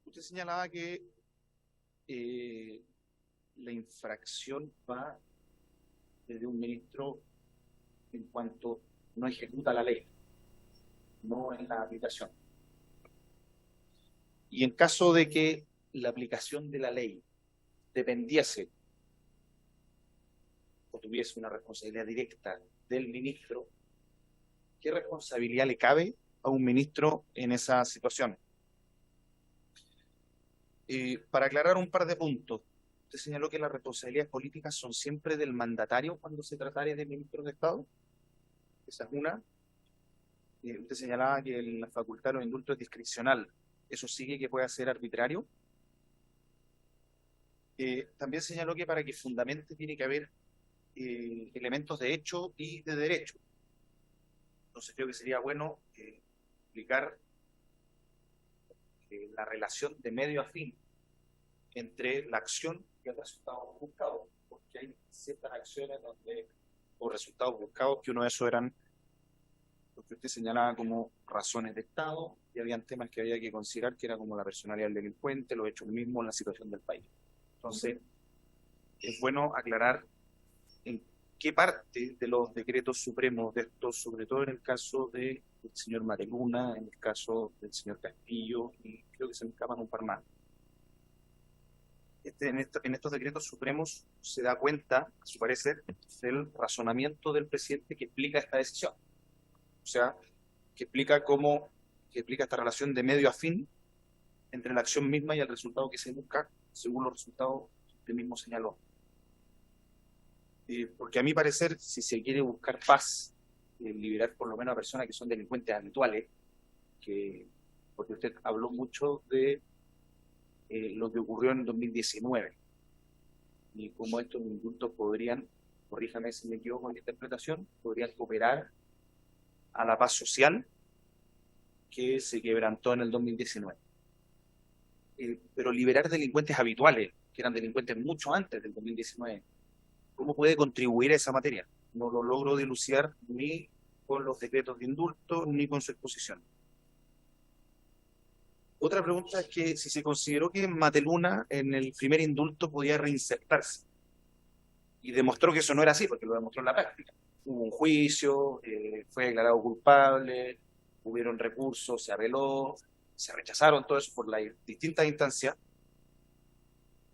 Usted señalaba que la infracción va desde un ministro en cuanto no ejecuta la ley, no en la aplicación. Y en caso de que la aplicación de la ley dependiese o tuviese una responsabilidad directa del ministro, ¿qué responsabilidad le cabe a un ministro en esa situación? Para aclarar un par de puntos, usted señaló que las responsabilidades políticas son siempre del mandatario cuando se tratare de ministros de Estado. Esa es una. Usted señalaba que la facultad de los indultos es discrecional. ¿Eso sigue que pueda ser arbitrario? También señaló que para que fundamente tiene que haber elementos de hecho y de derecho. Entonces creo que sería bueno explicar la relación de medio a fin entre la acción y el resultado buscado, porque hay ciertas acciones o resultados buscados que uno de esos eran lo que usted señalaba como razones de Estado, y habían temas que había que considerar, que era como la personalidad del delincuente, los hechos mismos, la situación del país. Entonces, es bueno aclarar en qué parte de los decretos supremos de estos, sobre todo en el caso del señor Mateluna, en el caso del señor Castillo, y creo que se me escapan un par más. En estos decretos supremos se da cuenta, a su parecer, del razonamiento del presidente que explica esta decisión. O sea, que explica esta relación de medio a fin entre la acción misma y el resultado que se busca, según los resultados que usted mismo señaló. Porque a mi parecer, si se quiere buscar paz, liberar por lo menos a personas que son delincuentes habituales, porque usted habló mucho de lo que ocurrió en 2019 y cómo estos indultos podrían, corríjame si me equivoco en la interpretación, podrían cooperar a la paz social que se quebrantó en el 2019. Pero liberar delincuentes habituales, que eran delincuentes mucho antes del 2019, ¿cómo puede contribuir a esa materia? No lo logro dilucidar ni con los decretos de indulto ni con su exposición. Otra pregunta es que si se consideró que Mateluna en el primer indulto podía reinsertarse, y demostró que eso no era así, porque lo demostró en la práctica. Hubo un juicio, fue declarado culpable, hubieron recursos, se apeló, se rechazaron, todo eso por las distintas instancias.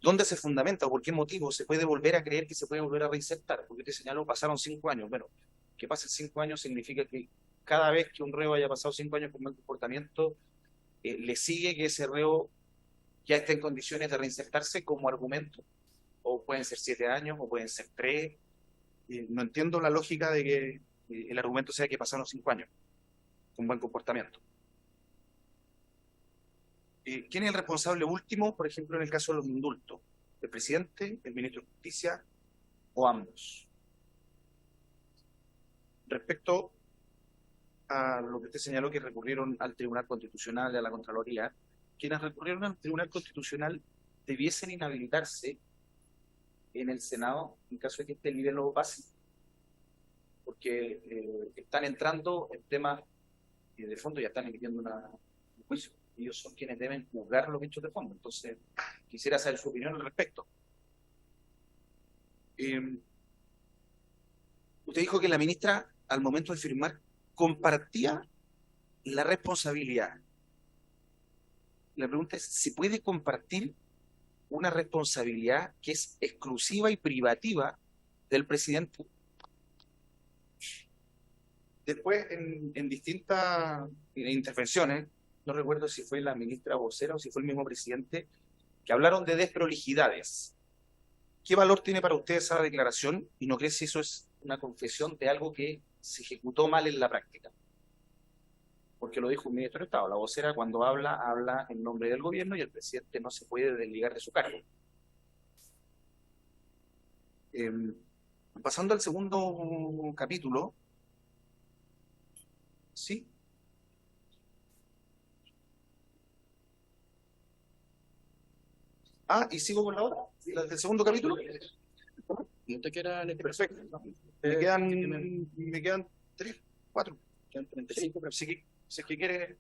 ¿Dónde se fundamenta o por qué motivo se puede volver a creer que se puede volver a reinsertar? Porque usted señaló, pasaron 5 años. Bueno, que pasen 5 años significa que cada vez que un reo haya pasado 5 años con mal comportamiento, le sigue que ese reo ya está en condiciones de reinsertarse como argumento. O pueden ser 7 años, o pueden ser 3. No entiendo la lógica de que el argumento sea que pasaron 5 años con buen comportamiento. ¿Quién es el responsable último, por ejemplo, en el caso de los indultos? ¿El presidente, el ministro de Justicia o ambos? Respecto a lo que usted señaló que recurrieron al Tribunal Constitucional y a la Contraloría, quienes recurrieron al Tribunal Constitucional debiesen inhabilitarse en el Senado en caso de que este nivel no pase, porque están entrando en temas de fondo, ya están emitiendo un juicio. Ellos son quienes deben juzgar los hechos de fondo. Entonces, quisiera saber su opinión al respecto. Usted dijo que la ministra, al momento de firmar, compartía la responsabilidad. La pregunta es, ¿se puede compartir una responsabilidad que es exclusiva y privativa del presidente? Después, en distintas intervenciones, no recuerdo si fue la ministra vocera o si fue el mismo presidente, que hablaron de desprolijidades. ¿Qué valor tiene para usted esa declaración? ¿Y no cree si eso es una confesión de algo que se ejecutó mal en la práctica? Porque lo dijo un ministro de Estado. La vocera, cuando habla en nombre del gobierno y el presidente no se puede desligar de su cargo. Pasando al segundo capítulo, ¿sí? Y sigo con la otra, la del segundo capítulo. No te queda Perfecto. Me quedan 3, 4. Quedan 35, pero si es que quiere,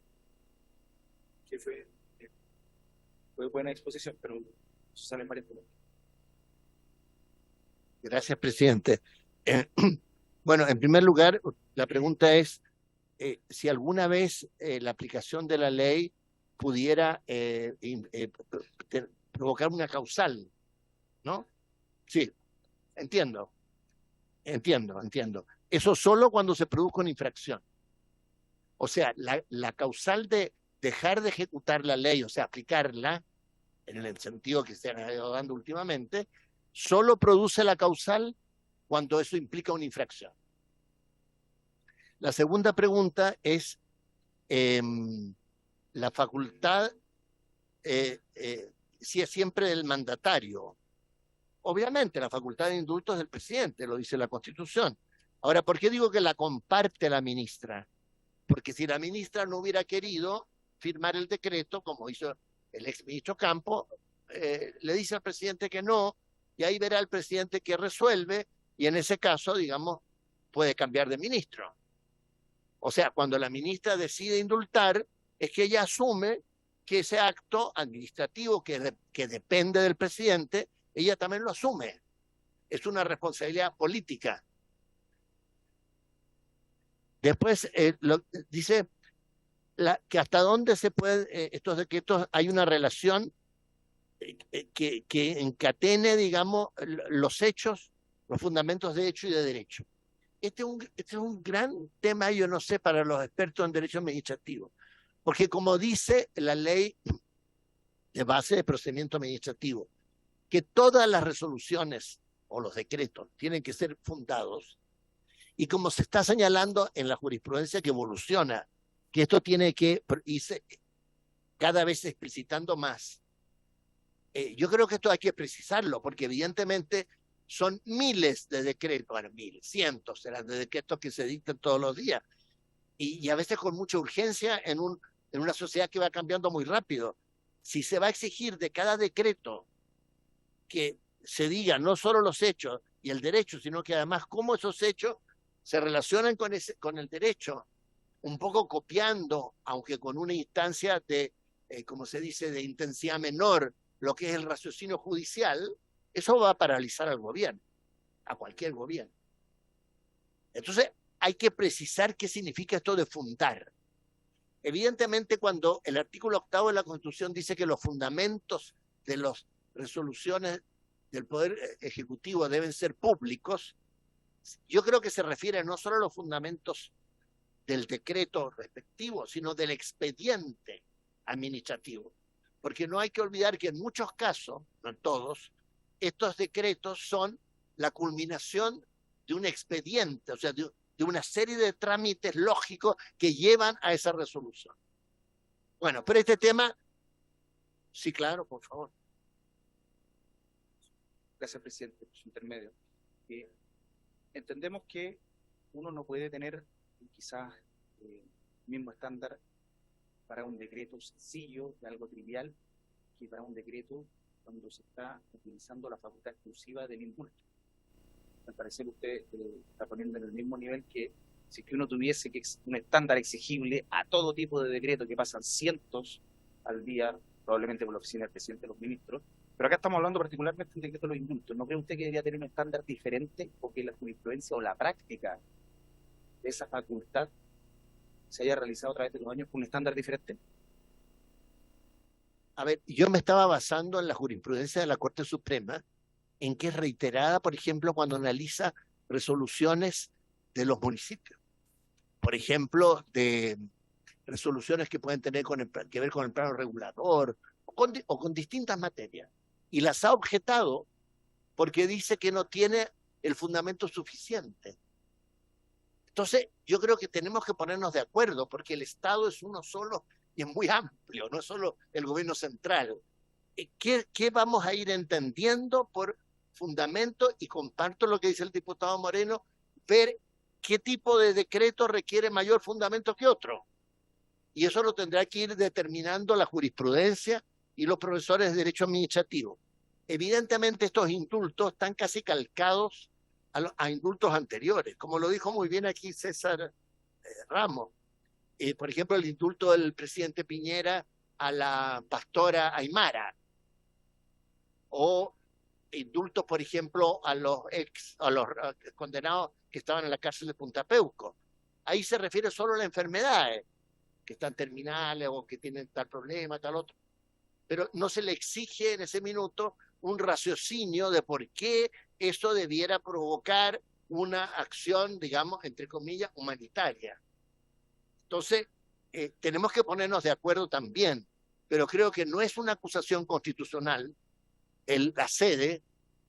que fue buena exposición, pero salen varias preguntas. Gracias, presidente. Bueno, en primer lugar, la pregunta es si alguna vez la aplicación de la ley pudiera provocar una causal, ¿no? Sí, entiendo. Eso solo cuando se produzca una infracción. O sea, la causal de dejar de ejecutar la ley, o sea, aplicarla, en el sentido que se ha ido dando últimamente, solo produce la causal cuando eso implica una infracción. La segunda pregunta es la facultad, si es siempre del mandatario. Obviamente, la facultad de indulto es del presidente, lo dice la Constitución. Ahora, ¿por qué digo que la comparte la ministra? Porque si la ministra no hubiera querido firmar el decreto, como hizo el exministro Campo, le dice al presidente que no, y ahí verá el presidente que resuelve, y en ese caso, digamos, puede cambiar de ministro. O sea, cuando la ministra decide indultar, es que ella asume que ese acto administrativo que depende del presidente, ella también lo asume. Es una responsabilidad política. Después dice que hasta dónde se puede, estos decretos, hay una relación que encatene, digamos, los hechos, los fundamentos de hecho y de derecho. Este es un gran tema, yo no sé, para los expertos en derecho administrativo, porque como dice la ley de base de procedimiento administrativo, que todas las resoluciones o los decretos tienen que ser fundados, y como se está señalando en la jurisprudencia que evoluciona, que esto tiene que irse cada vez explicitando más. Yo creo que esto hay que precisarlo, porque evidentemente son miles de decretos, bueno, miles, cientos serán de decretos que se dictan todos los días, y a veces con mucha urgencia en una sociedad que va cambiando muy rápido. Si se va a exigir de cada decreto que se diga no solo los hechos y el derecho, sino que además cómo esos hechos se relacionan con el derecho, un poco copiando, aunque con una instancia de, como se dice, de intensidad menor, lo que es el raciocinio judicial, eso va a paralizar al gobierno, a cualquier gobierno. Entonces, hay que precisar qué significa esto de fundar. Evidentemente, cuando el artículo 8 de la Constitución dice que los fundamentos de las resoluciones del Poder Ejecutivo deben ser públicos, yo creo que se refiere no solo a los fundamentos del decreto respectivo, sino del expediente administrativo. Porque no hay que olvidar que en muchos casos, no en todos, estos decretos son la culminación de un expediente, o sea, de una serie de trámites lógicos que llevan a esa resolución. Bueno, pero este tema, sí, claro, por favor. Gracias, presidente, por su intermedio. Entendemos que uno no puede tener quizás el mismo estándar para un decreto sencillo, de algo trivial, que para un decreto cuando se está utilizando la facultad exclusiva del indulto. Al parecer usted está poniendo en el mismo nivel que si que uno tuviese un estándar exigible a todo tipo de decretos que pasan cientos al día, probablemente por la oficina del presidente de los ministros, pero acá estamos hablando particularmente del decreto de los indultos. ¿No cree usted que debería tener un estándar diferente o que la jurisprudencia o la práctica de esa facultad se haya realizado a través de los años con un estándar diferente? A ver, yo me estaba basando en la jurisprudencia de la Corte Suprema, en que es reiterada, por ejemplo, cuando analiza resoluciones de los municipios. por ejemplo, de resoluciones que pueden tener que ver con el plano regulador o con distintas materias. Y las ha objetado porque dice que no tiene el fundamento suficiente. Entonces, yo creo que tenemos que ponernos de acuerdo porque el Estado es uno solo y es muy amplio, no es solo el gobierno central. ¿Qué vamos a ir entendiendo por fundamento? Y comparto lo que dice el diputado Moreno, ver qué tipo de decreto requiere mayor fundamento que otro. Y eso lo tendrá que ir determinando la jurisprudencia y los profesores de Derecho Administrativo. Evidentemente estos indultos están casi calcados a indultos anteriores, como lo dijo muy bien aquí César Ramos. Por ejemplo, el indulto del presidente Piñera a la pastora Aymara, o indultos, por ejemplo, a los condenados que estaban en la cárcel de Punta Peuco. Ahí se refiere solo a las enfermedades, que están terminales o que tienen tal problema, tal otro. Pero no se le exige en ese minuto un raciocinio de por qué eso debiera provocar una acción, digamos, entre comillas, humanitaria. Entonces, tenemos que ponernos de acuerdo también, pero creo que no es una acusación constitucional la sede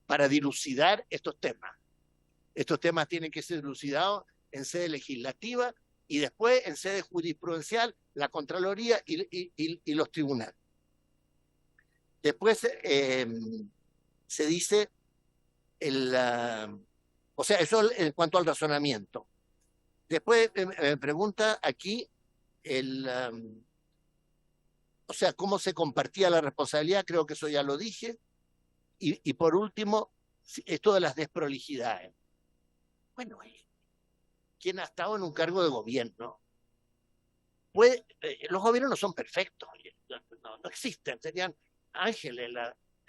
para dilucidar estos temas. Estos temas tienen que ser dilucidados en sede legislativa y después en sede jurisprudencial, la Contraloría y los tribunales. Después se dice, o sea, eso en cuanto al razonamiento. Después me pregunta aquí, o sea, cómo se compartía la responsabilidad, creo que eso ya lo dije. Y por último, esto de las desprolijidades. Bueno, ¿quién ha estado en un cargo de gobierno? Los gobiernos no son perfectos, no existen, serían ángeles.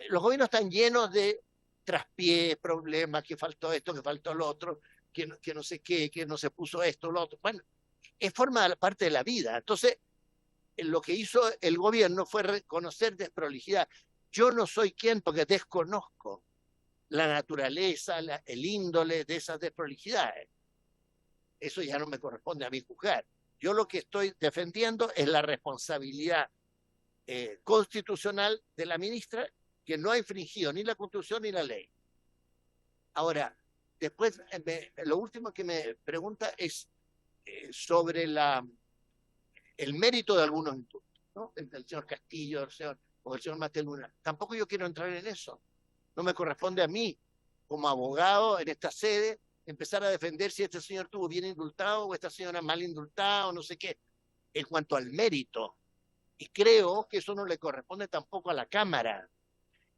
Los gobiernos están llenos de traspiés, problemas, que faltó esto, que faltó lo otro, que no sé qué, que no se puso esto, lo otro. Bueno, es parte de la vida. Entonces, lo que hizo el gobierno fue reconocer desprolijidad. Yo no soy quien, porque desconozco la naturaleza, el índole de esas desprolijidades. Eso ya no me corresponde a mí juzgar. Yo lo que estoy defendiendo es la responsabilidad constitucional de la ministra, que no ha infringido ni la Constitución ni la ley. Ahora, después, lo último que me pregunta es sobre el mérito de algunos indultos, ¿no? El señor Castillo, o el señor Mateluna. Tampoco yo quiero entrar en eso. No me corresponde a mí, como abogado en esta sede, empezar a defender si este señor estuvo bien indultado o esta señora mal indultada o no sé qué, en cuanto al mérito. Y creo que eso no le corresponde tampoco a la Cámara.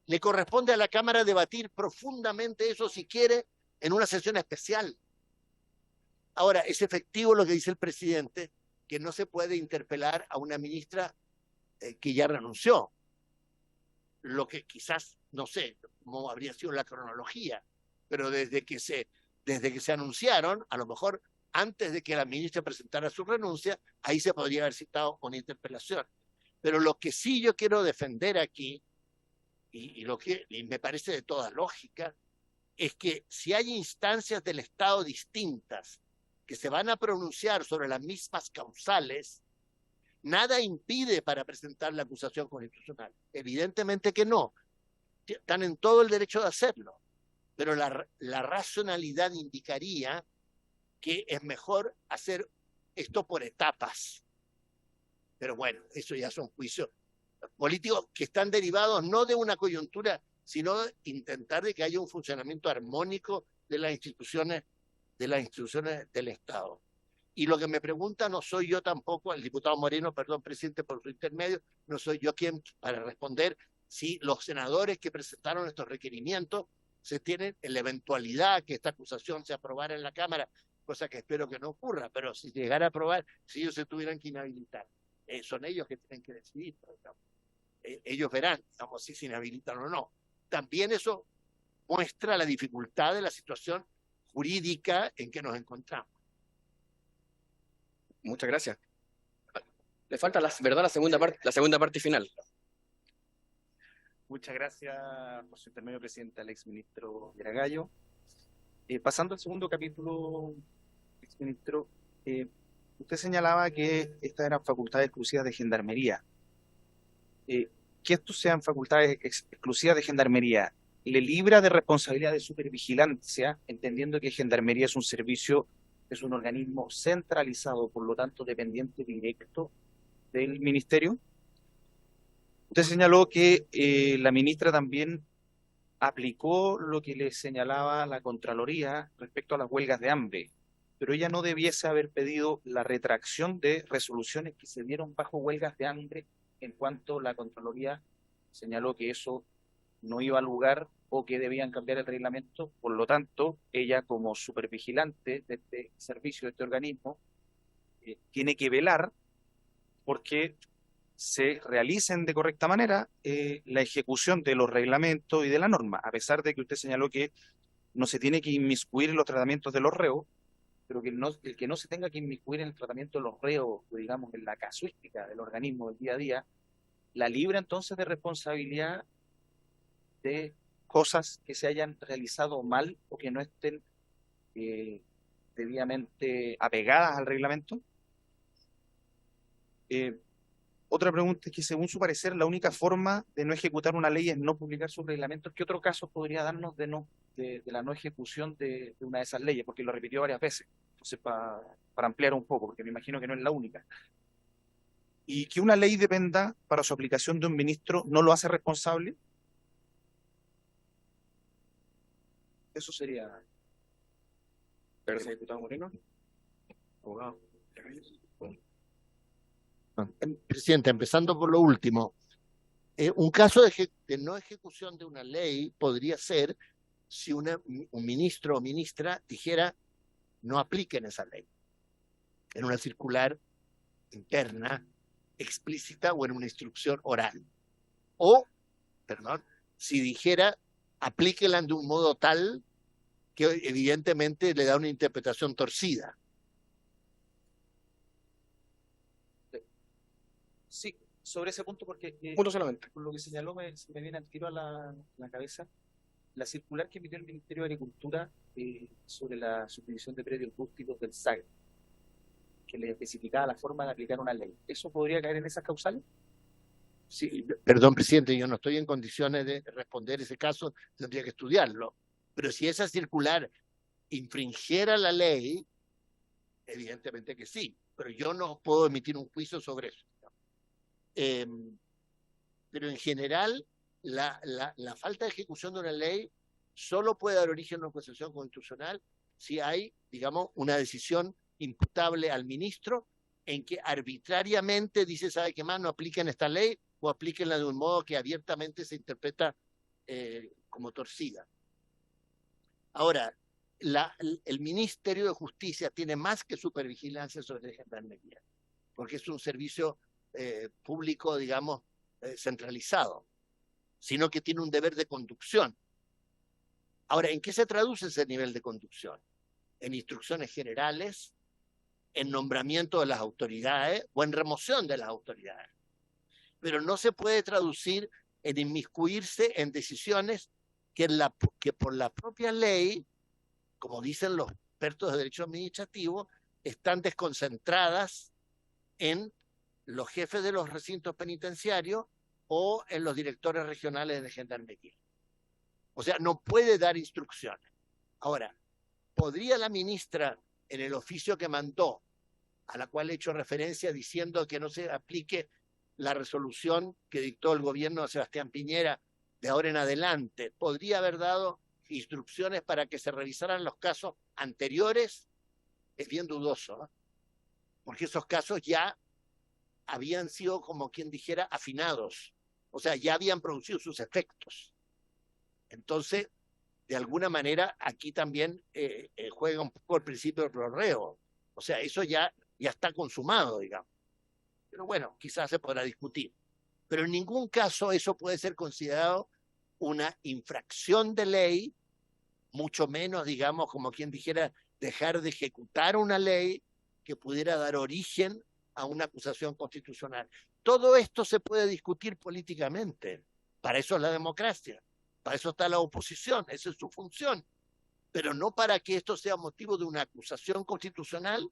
Le corresponde a la Cámara debatir profundamente eso, si quiere, en una sesión especial. Ahora, es efectivo lo que dice el presidente, que no se puede interpelar a una ministra que ya renunció. Lo que quizás, no sé cómo habría sido la cronología, pero desde que se anunciaron, a lo mejor antes de que la ministra presentara su renuncia, ahí se podría haber citado una interpelación. Pero lo que sí yo quiero defender aquí, y me parece de toda lógica, es que si hay instancias del Estado distintas que se van a pronunciar sobre las mismas causales, nada impide para presentar la acusación constitucional. Evidentemente que no. Están en todo el derecho de hacerlo. Pero la racionalidad indicaría que es mejor hacer esto por etapas. Pero bueno, eso ya son juicios políticos que están derivados no de una coyuntura, sino de intentar de que haya un funcionamiento armónico de las instituciones del Estado. Y lo que me pregunta no soy yo tampoco, el diputado Moreno, perdón, presidente, por su intermedio, no soy yo quien para responder si los senadores que presentaron estos requerimientos se tienen en la eventualidad que esta acusación se aprobara en la Cámara, cosa que espero que no ocurra, pero si llegara a aprobar, si ellos se tuvieran que inhabilitar, son ellos que tienen que decidir, digamos. Ellos verán, digamos, si se inhabilitan o no. También eso muestra la dificultad de la situación jurídica en que nos encontramos. Muchas gracias. Le falta, la segunda parte final. Muchas gracias por su intermedio, presidente, al exministro Viragallo. Pasando al segundo capítulo, exministro, Usted señalaba que estas eran facultades exclusivas de Gendarmería. Que estos sean facultades exclusivas de Gendarmería, ¿le libra de responsabilidad de supervigilancia, entendiendo que Gendarmería es un servicio, es un organismo centralizado, por lo tanto dependiente directo del Ministerio? Usted señaló que la ministra también aplicó lo que le señalaba la Contraloría respecto a las huelgas de hambre, pero ella no debiese haber pedido la retracción de resoluciones que se dieron bajo huelgas de hambre, en cuanto la Contraloría señaló que eso no iba a lugar o que debían cambiar el reglamento. Por lo tanto, ella, como supervigilante de este servicio, de este organismo, tiene que velar porque se realicen de correcta manera la ejecución de los reglamentos y de la norma, a pesar de que usted señaló que no se tiene que inmiscuir en los tratamientos de los reos, pero que el que no se tenga que inmiscuir en el tratamiento de los reos, o digamos en la casuística del organismo del día a día, la libra entonces de responsabilidad de cosas que se hayan realizado mal o que no estén debidamente apegadas al reglamento. Otra pregunta es que, según su parecer, la única forma de no ejecutar una ley es no publicar sus reglamentos. ¿Qué otro caso podría darnos de la no ejecución de una de esas leyes? Porque lo repitió varias veces. Entonces, para ampliar un poco, porque me imagino que no es la única. Y que una ley dependa para su aplicación de un ministro no lo hace responsable. Eso sería. Gracias, diputado Moreno. Abogado. Presidente, empezando por lo último, un caso de no ejecución de una ley podría ser si un ministro o ministra dijera no apliquen esa ley en una circular interna explícita o en una instrucción oral. O, perdón, si dijera aplíquela de un modo tal que evidentemente le da una interpretación torcida. Sí, sobre ese punto, porque Punto solamente. por lo que señaló me viene al tiro a la cabeza la circular que emitió el Ministerio de Agricultura sobre la subdivisión de predios rústicos del SAG, que le especificaba la forma de aplicar una ley. ¿Eso podría caer en esas causales? Sí, perdón, presidente, yo no estoy en condiciones de responder ese caso, tendría que estudiarlo. Pero si esa circular infringiera la ley, evidentemente que sí, pero yo no puedo emitir un juicio sobre eso. Pero en general, la falta de ejecución de una ley solo puede dar origen a una acusación constitucional si hay, digamos, una decisión imputable al ministro en que arbitrariamente dice, ¿sabe qué más? No apliquen esta ley o aplíquenla de un modo que abiertamente se interpreta como torcida. Ahora, el Ministerio de Justicia tiene más que supervigilancia sobre la Gendarmería, porque es un servicio público, digamos, centralizado, sino que tiene un deber de conducción. Ahora, ¿en qué se traduce ese nivel de conducción? En instrucciones generales, en nombramiento de las autoridades o en remoción de las autoridades. Pero no se puede traducir en inmiscuirse en decisiones que por la propia ley, como dicen los expertos de derecho administrativo, están desconcentradas en los jefes de los recintos penitenciarios o en los directores regionales de Gendarmería. O sea, no puede dar instrucciones. Ahora, ¿podría la ministra, en el oficio que mandó, a la cual he hecho referencia diciendo que no se aplique la resolución que dictó el gobierno de Sebastián Piñera de ahora en adelante, podría haber dado instrucciones para que se revisaran los casos anteriores? Es bien dudoso, ¿no? Porque esos casos ya habían sido, como quien dijera, afinados. O sea, ya habían producido sus efectos. Entonces, de alguna manera, aquí también juega un poco el principio del prorreo. O sea, eso ya está consumado, digamos. Pero bueno, quizás se podrá discutir. Pero en ningún caso eso puede ser considerado una infracción de ley, mucho menos, digamos, como quien dijera, dejar de ejecutar una ley que pudiera dar origen a una acusación constitucional. Todo esto se puede discutir políticamente. Para eso es la democracia. Para eso está la oposición. Esa es su función. Pero no para que esto sea motivo de una acusación constitucional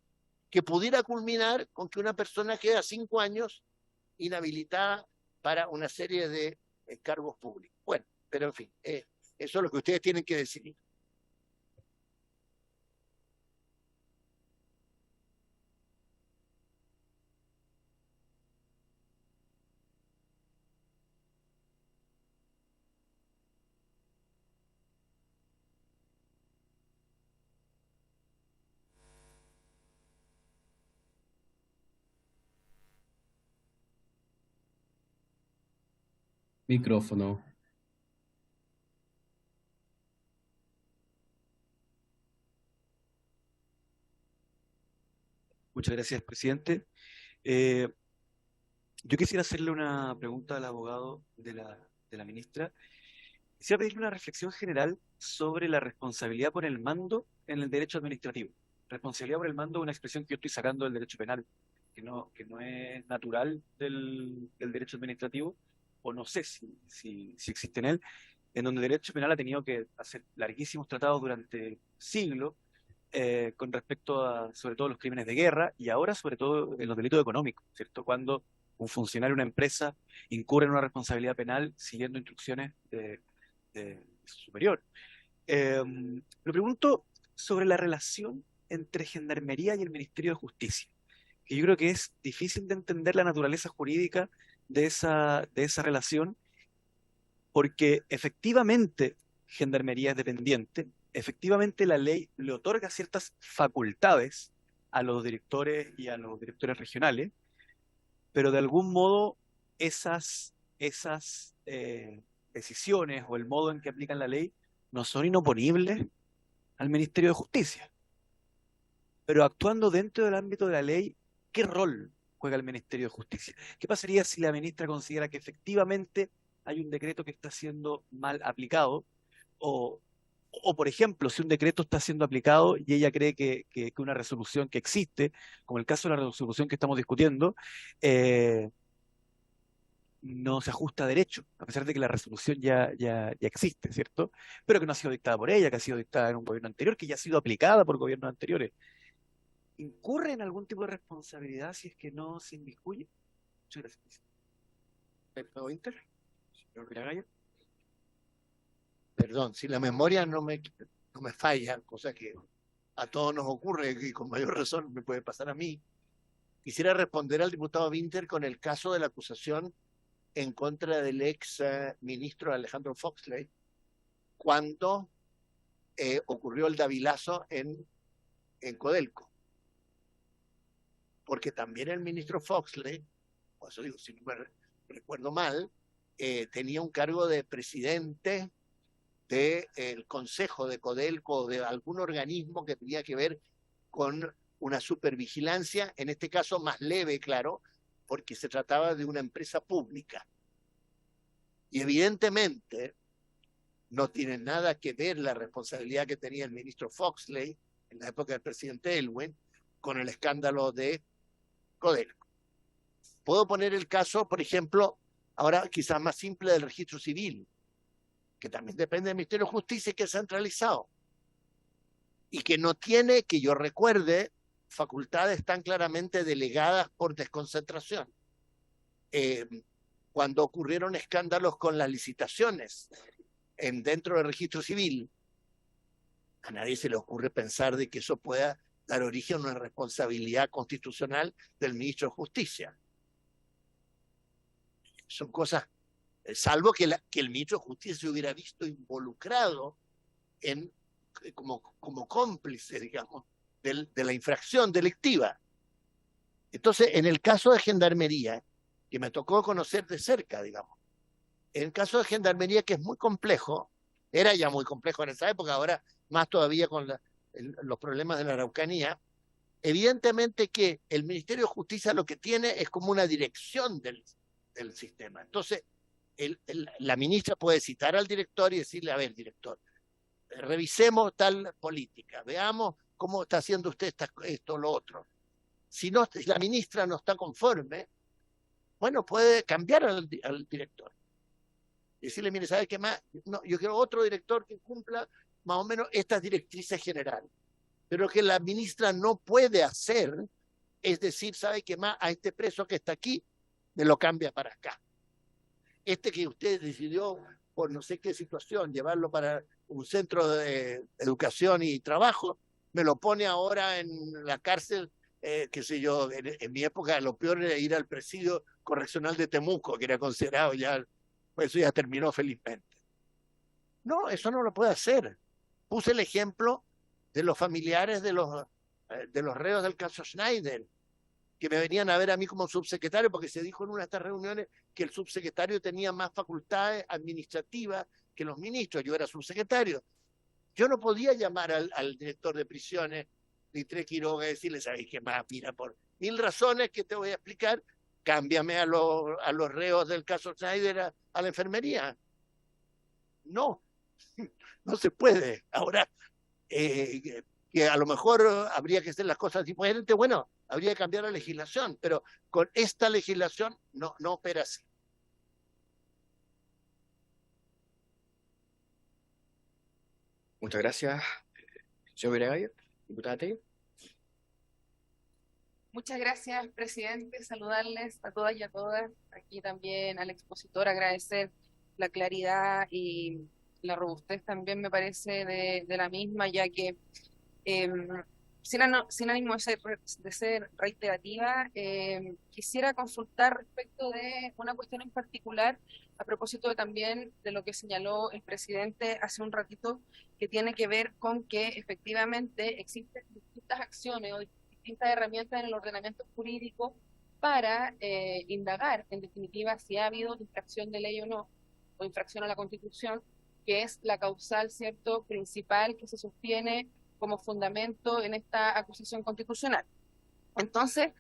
que pudiera culminar con que una persona queda 5 años inhabilitada para una serie de cargos públicos. Bueno, pero en fin, eso es lo que ustedes tienen que decidir. Micrófono. Muchas gracias, presidente. Yo quisiera hacerle una pregunta al abogado de la ministra. Quisiera pedirle una reflexión general sobre la responsabilidad por el mando en el derecho administrativo. Responsabilidad por el mando es una expresión que yo estoy sacando del derecho penal, que no es natural del derecho administrativo, o no sé si existe en él, en donde el derecho penal ha tenido que hacer larguísimos tratados durante siglos con respecto a, sobre todo, los crímenes de guerra y ahora, sobre todo, en los delitos económicos, ¿cierto? Cuando un funcionario de una empresa incurre en una responsabilidad penal siguiendo instrucciones de su superior. Le pregunto sobre la relación entre Gendarmería y el Ministerio de Justicia, que yo creo que es difícil de entender la naturaleza jurídica de esa relación, porque efectivamente Gendarmería es dependiente, efectivamente la ley le otorga ciertas facultades a los directores y a los directores regionales, pero de algún modo esas decisiones o el modo en que aplican la ley no son inoponibles al Ministerio de Justicia. Pero actuando dentro del ámbito de la ley, ¿qué rol juega el Ministerio de Justicia? ¿Qué pasaría si la ministra considera que efectivamente hay un decreto que está siendo mal aplicado? O por ejemplo, si un decreto está siendo aplicado y ella cree que una resolución que existe, como el caso de la resolución que estamos discutiendo, no se ajusta a derecho, a pesar de que la resolución ya existe, ¿cierto? Pero que no ha sido dictada por ella, que ha sido dictada en un gobierno anterior, que ya ha sido aplicada por gobiernos anteriores. ¿Incurre en algún tipo de responsabilidad si es que no se inmiscuye? Muchas gracias. ¿Puedo inter? Señor Miragaya. Perdón, si la memoria no me falla, cosa que a todos nos ocurre y con mayor razón me puede pasar a mí, quisiera responder al diputado Winter con el caso de la acusación en contra del ex ministro Alejandro Foxley cuando ocurrió el Davilazo en Codelco. Porque también el ministro Foxley, por eso digo, si no me recuerdo mal, tenía un cargo de presidente del Consejo de Codelco o de algún organismo que tenía que ver con una supervigilancia, en este caso más leve, claro, porque se trataba de una empresa pública. Y evidentemente no tiene nada que ver la responsabilidad que tenía el ministro Foxley en la época del presidente Elwin con el escándalo de Codelco. Puedo poner el caso, por ejemplo, ahora quizás más simple, del registro civil, que también depende del Ministerio de Justicia y que es centralizado, y que no tiene, que yo recuerde, facultades tan claramente delegadas por desconcentración. Cuando ocurrieron escándalos con las licitaciones dentro del registro civil, a nadie se le ocurre pensar de que eso pueda dar origen a una responsabilidad constitucional del ministro de Justicia. Son cosas, salvo que el ministro de Justicia se hubiera visto involucrado como cómplice, digamos, de la infracción delictiva. Entonces, en el caso de Gendarmería, que me tocó conocer de cerca, digamos, en el caso de Gendarmería, que es muy complejo, era ya muy complejo en esa época, ahora más todavía con los problemas de la Araucanía, evidentemente que el Ministerio de Justicia lo que tiene es como una dirección del sistema. Entonces, la ministra puede citar al director y decirle, a ver, director, revisemos tal política, veamos cómo está haciendo usted esto o lo otro. Si la ministra no está conforme, bueno, puede cambiar al director. Y decirle, mire, ¿sabe qué más? No, yo quiero otro director que cumpla más o menos estas directrices generales. Pero lo que la ministra no puede hacer es decir, ¿sabe qué más? A este preso que está aquí, me lo cambia para acá. Este que usted decidió, por no sé qué situación, llevarlo para un centro de educación y trabajo, me lo pone ahora en la cárcel, qué sé yo, en mi época lo peor era ir al presidio correccional de Temuco, que era considerado ya, pues eso ya terminó felizmente. No, eso no lo puede hacer. Puse el ejemplo de los familiares de los reos del caso Schneider, que me venían a ver a mí como subsecretario, porque se dijo en una de estas reuniones que el subsecretario tenía más facultades administrativas que los ministros. Yo era subsecretario. Yo no podía llamar al director de prisiones, Litre Quiroga, y decirle, ¿sabes qué más? Mira, por 1000 razones que te voy a explicar, cámbiame a los reos del caso Schneider a la enfermería. No, no se puede. Ahora, que a lo mejor habría que hacer las cosas diferentes, bueno, habría que cambiar la legislación, pero con esta legislación no opera así. Muchas gracias, señor Viregallo. Diputada Tello. Muchas gracias, presidente. Saludarles a todas y a todas. Aquí también al expositor agradecer la claridad y la robustez también me parece de la misma, ya que sin ánimo de ser reiterativa, quisiera consultar respecto de una cuestión en particular, a propósito también de lo que señaló el presidente hace un ratito, que tiene que ver con que efectivamente existen distintas acciones o distintas herramientas en el ordenamiento jurídico para indagar, en definitiva, si ha habido infracción de ley o no, o infracción a la Constitución, que es la causal, ¿cierto?, principal que se sostiene como fundamento en esta acusación constitucional. Entonces,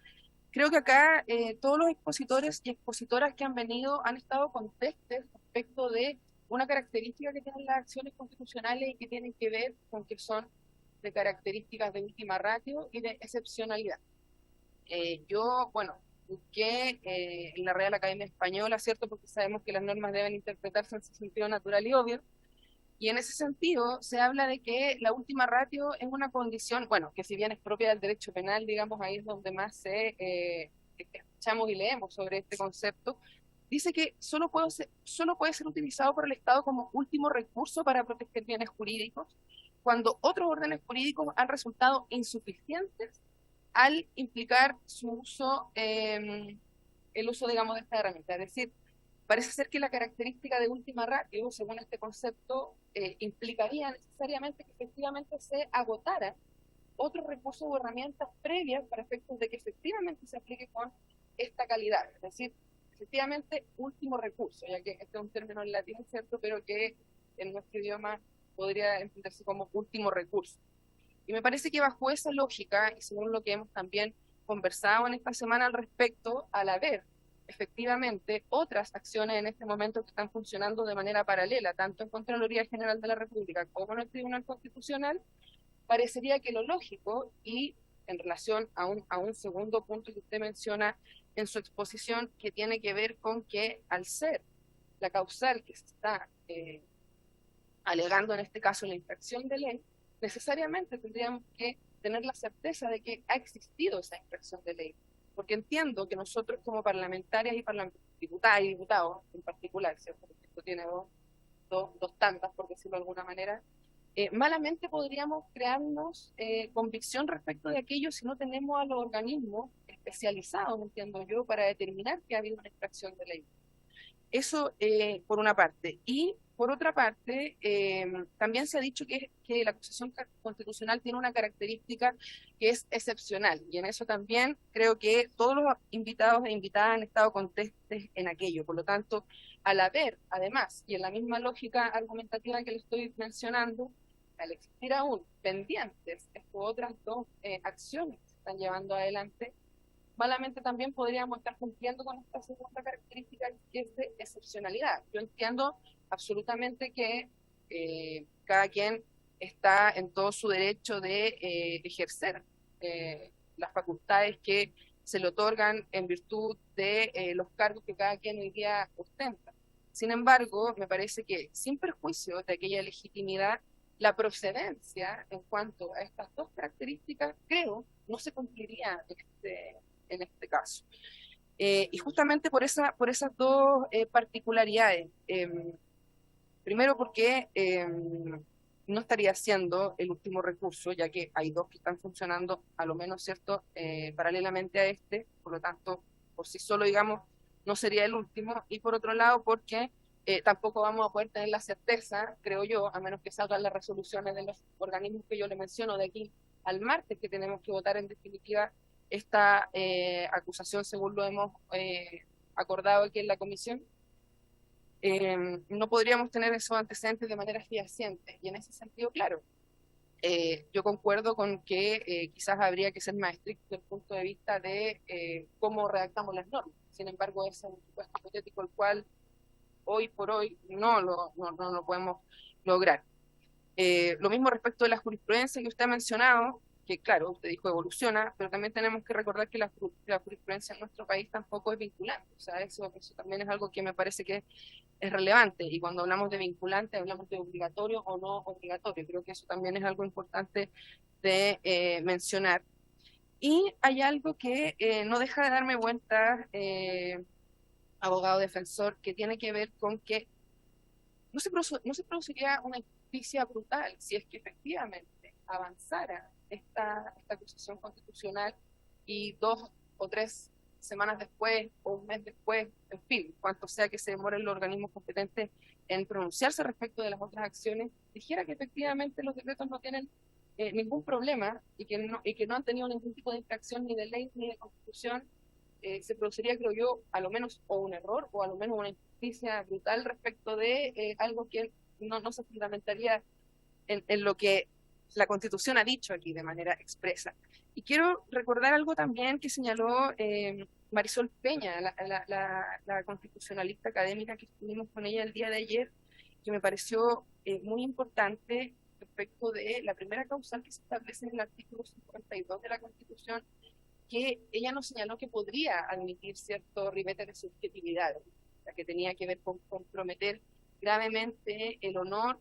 creo que acá todos los expositores y expositoras que han venido han estado contestes respecto de una característica que tienen las acciones constitucionales y que tienen que ver con que son de características de última ratio y de excepcionalidad. Yo, bueno, busqué en la Real Academia Española, ¿cierto?, porque sabemos que las normas deben interpretarse en su sentido natural y obvio, y en ese sentido se habla de que la última ratio es una condición, bueno, que si bien es propia del derecho penal, digamos, ahí es donde más escuchamos y leemos sobre este concepto, dice que solo puede ser utilizado por el Estado como último recurso para proteger bienes jurídicos, cuando otros órdenes jurídicos han resultado insuficientes al implicar su uso, el uso, digamos, de esta herramienta. Es decir, parece ser que la característica de última ratio, según este concepto, implicaría necesariamente que efectivamente se agotaran otros recursos o herramientas previas para efectos de que efectivamente se aplique con esta calidad. Es decir, efectivamente, último recurso, ya que este es un término en latín, ¿cierto?, pero que en nuestro idioma podría entenderse como último recurso. Y me parece que bajo esa lógica, y según lo que hemos también conversado en esta semana al respecto, al haber efectivamente otras acciones en este momento que están funcionando de manera paralela, tanto en Contraloría General de la República como en el Tribunal Constitucional, parecería que lo lógico, y en relación a un segundo punto que usted menciona en su exposición, que tiene que ver con que al ser la causal que se está alegando en este caso la infracción de ley, necesariamente tendríamos que tener la certeza de que ha existido esa infracción de ley. Porque entiendo que nosotros como parlamentarias y diputadas y diputados en particular, ¿cierto?, porque esto tiene dos tandas, por decirlo de alguna manera, malamente podríamos crearnos convicción respecto de aquello si no tenemos a los organismos especializados, entiendo yo, para determinar que ha habido una infracción de ley. Eso por una parte. Y por otra parte, también se ha dicho que la acusación constitucional tiene una característica que es excepcional. Y en eso también creo que todos los invitados e invitadas han estado contestes en aquello. Por lo tanto, al haber, además, y en la misma lógica argumentativa que le estoy mencionando, al existir aún pendientes estas otras dos acciones que se están llevando adelante, malamente también podríamos estar cumpliendo con esta segunda característica, que es de excepcionalidad. Yo entiendo absolutamente que cada quien está en todo su derecho de ejercer las facultades que se le otorgan en virtud de los cargos que cada quien hoy día ostenta. Sin embargo, me parece que sin perjuicio de aquella legitimidad, la procedencia en cuanto a estas dos características, creo, no se cumpliría en este caso. Y justamente por esas dos particularidades. Primero porque no estaría siendo el último recurso, ya que hay dos que están funcionando, a lo menos, ¿cierto?, paralelamente a este, por lo tanto, por sí solo, digamos, no sería el último. Y por otro lado, porque tampoco vamos a poder tener la certeza, creo yo, a menos que salgan las resoluciones de los organismos que yo le menciono de aquí al martes, que tenemos que votar en definitiva esta acusación según lo hemos acordado aquí en la comisión. No podríamos tener esos antecedentes de manera fehaciente. Y en ese sentido, claro, yo concuerdo con que quizás habría que ser más estricto desde el punto de vista de cómo redactamos las normas. Sin embargo, ese es un supuesto hipotético el cual hoy por hoy no lo podemos lograr. Lo mismo respecto de la jurisprudencia que usted ha mencionado, que claro, usted dijo evoluciona, pero también tenemos que recordar que la jurisprudencia en nuestro país tampoco es vinculante. O sea, eso también es algo que me parece que es relevante. Y cuando hablamos de vinculante, hablamos de obligatorio o no obligatorio. Creo que eso también es algo importante de mencionar. Y hay algo que no deja de darme vueltas, abogado defensor, que tiene que ver con que no se produciría una injusticia brutal si es que efectivamente avanzara esta acusación constitucional y 2 o 3 semanas después o un mes después, en fin, cuanto sea que se demoren los organismos competentes en pronunciarse respecto de las otras acciones, dijera que efectivamente los decretos no tienen ningún problema y que no han tenido ningún tipo de infracción ni de ley ni de constitución. Se produciría, creo yo, a lo menos o un error o a lo menos una injusticia brutal respecto de algo que no se fundamentaría en lo que la Constitución ha dicho aquí de manera expresa. Y quiero recordar algo también que señaló Marisol Peña, la constitucionalista académica que estuvimos con ella el día de ayer, que me pareció muy importante respecto de la primera causal que se establece en el artículo 52 de la Constitución, que ella nos señaló que podría admitir cierto ribete de subjetividad, la que tenía que ver con comprometer gravemente el honor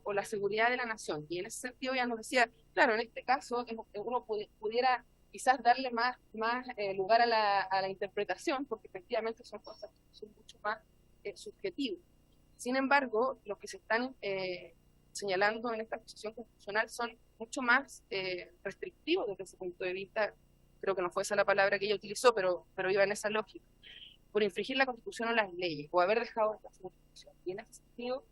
o la seguridad de la nación. Y en ese sentido ella nos decía, claro, en este caso uno pudiera quizás darle más lugar a la interpretación, porque efectivamente son cosas que son mucho más subjetivas. Sin embargo, los que se están señalando en esta acusación constitucional son mucho más restrictivos desde ese punto de vista. Creo que no fue esa la palabra que ella utilizó, pero iba en esa lógica, por infringir la Constitución o las leyes, o haber dejado esta Constitución. Y en ese sentido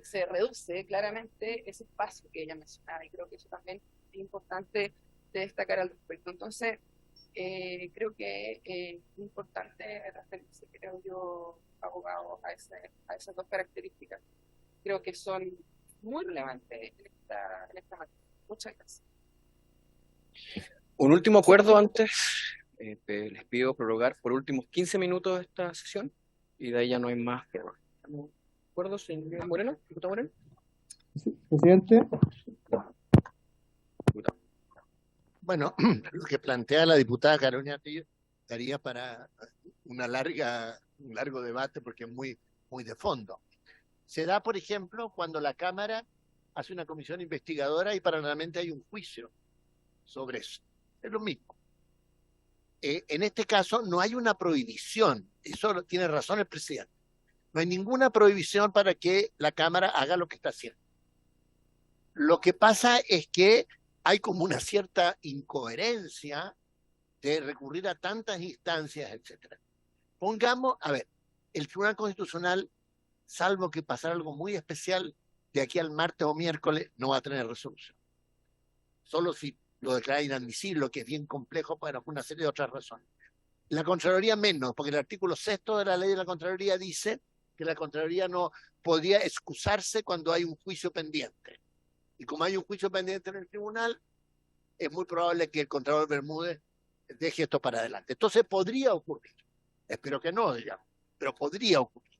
se reduce claramente ese espacio que ella mencionaba, y creo que eso también es importante de destacar al respecto. Entonces, creo que es importante referirse, creo yo, abogado, a esas dos características. Creo que son muy relevantes en esta materia. Muchas gracias. Un último acuerdo antes. Les pido prorrogar por últimos 15 minutos esta sesión y de ahí ya no hay más prórroga. ¿De acuerdo, señor Moreno? ¿Diputado Moreno? Presidente. Bueno, lo que plantea la diputada Carolina Tello daría para un largo debate porque es muy de fondo. Se da, por ejemplo, cuando la Cámara hace una comisión investigadora y paralelamente hay un juicio sobre eso. Es lo mismo. En este caso no hay una prohibición, eso tiene razón el presidente. No hay ninguna prohibición para que la Cámara haga lo que está haciendo. Lo que pasa es que hay como una cierta incoherencia de recurrir a tantas instancias, etcétera. Pongamos, a ver, el Tribunal Constitucional, salvo que pasara algo muy especial, de aquí al martes o miércoles no va a tener resolución. Solo si lo declara inadmisible, lo que es bien complejo por una serie de otras razones. La Contraloría menos, porque el artículo 6º de la ley de la Contraloría dice que la Contraloría no podría excusarse cuando hay un juicio pendiente. Y como hay un juicio pendiente en el tribunal, es muy probable que el Contralor Bermúdez deje esto para adelante. Entonces podría ocurrir, espero que no, digamos, pero podría ocurrir,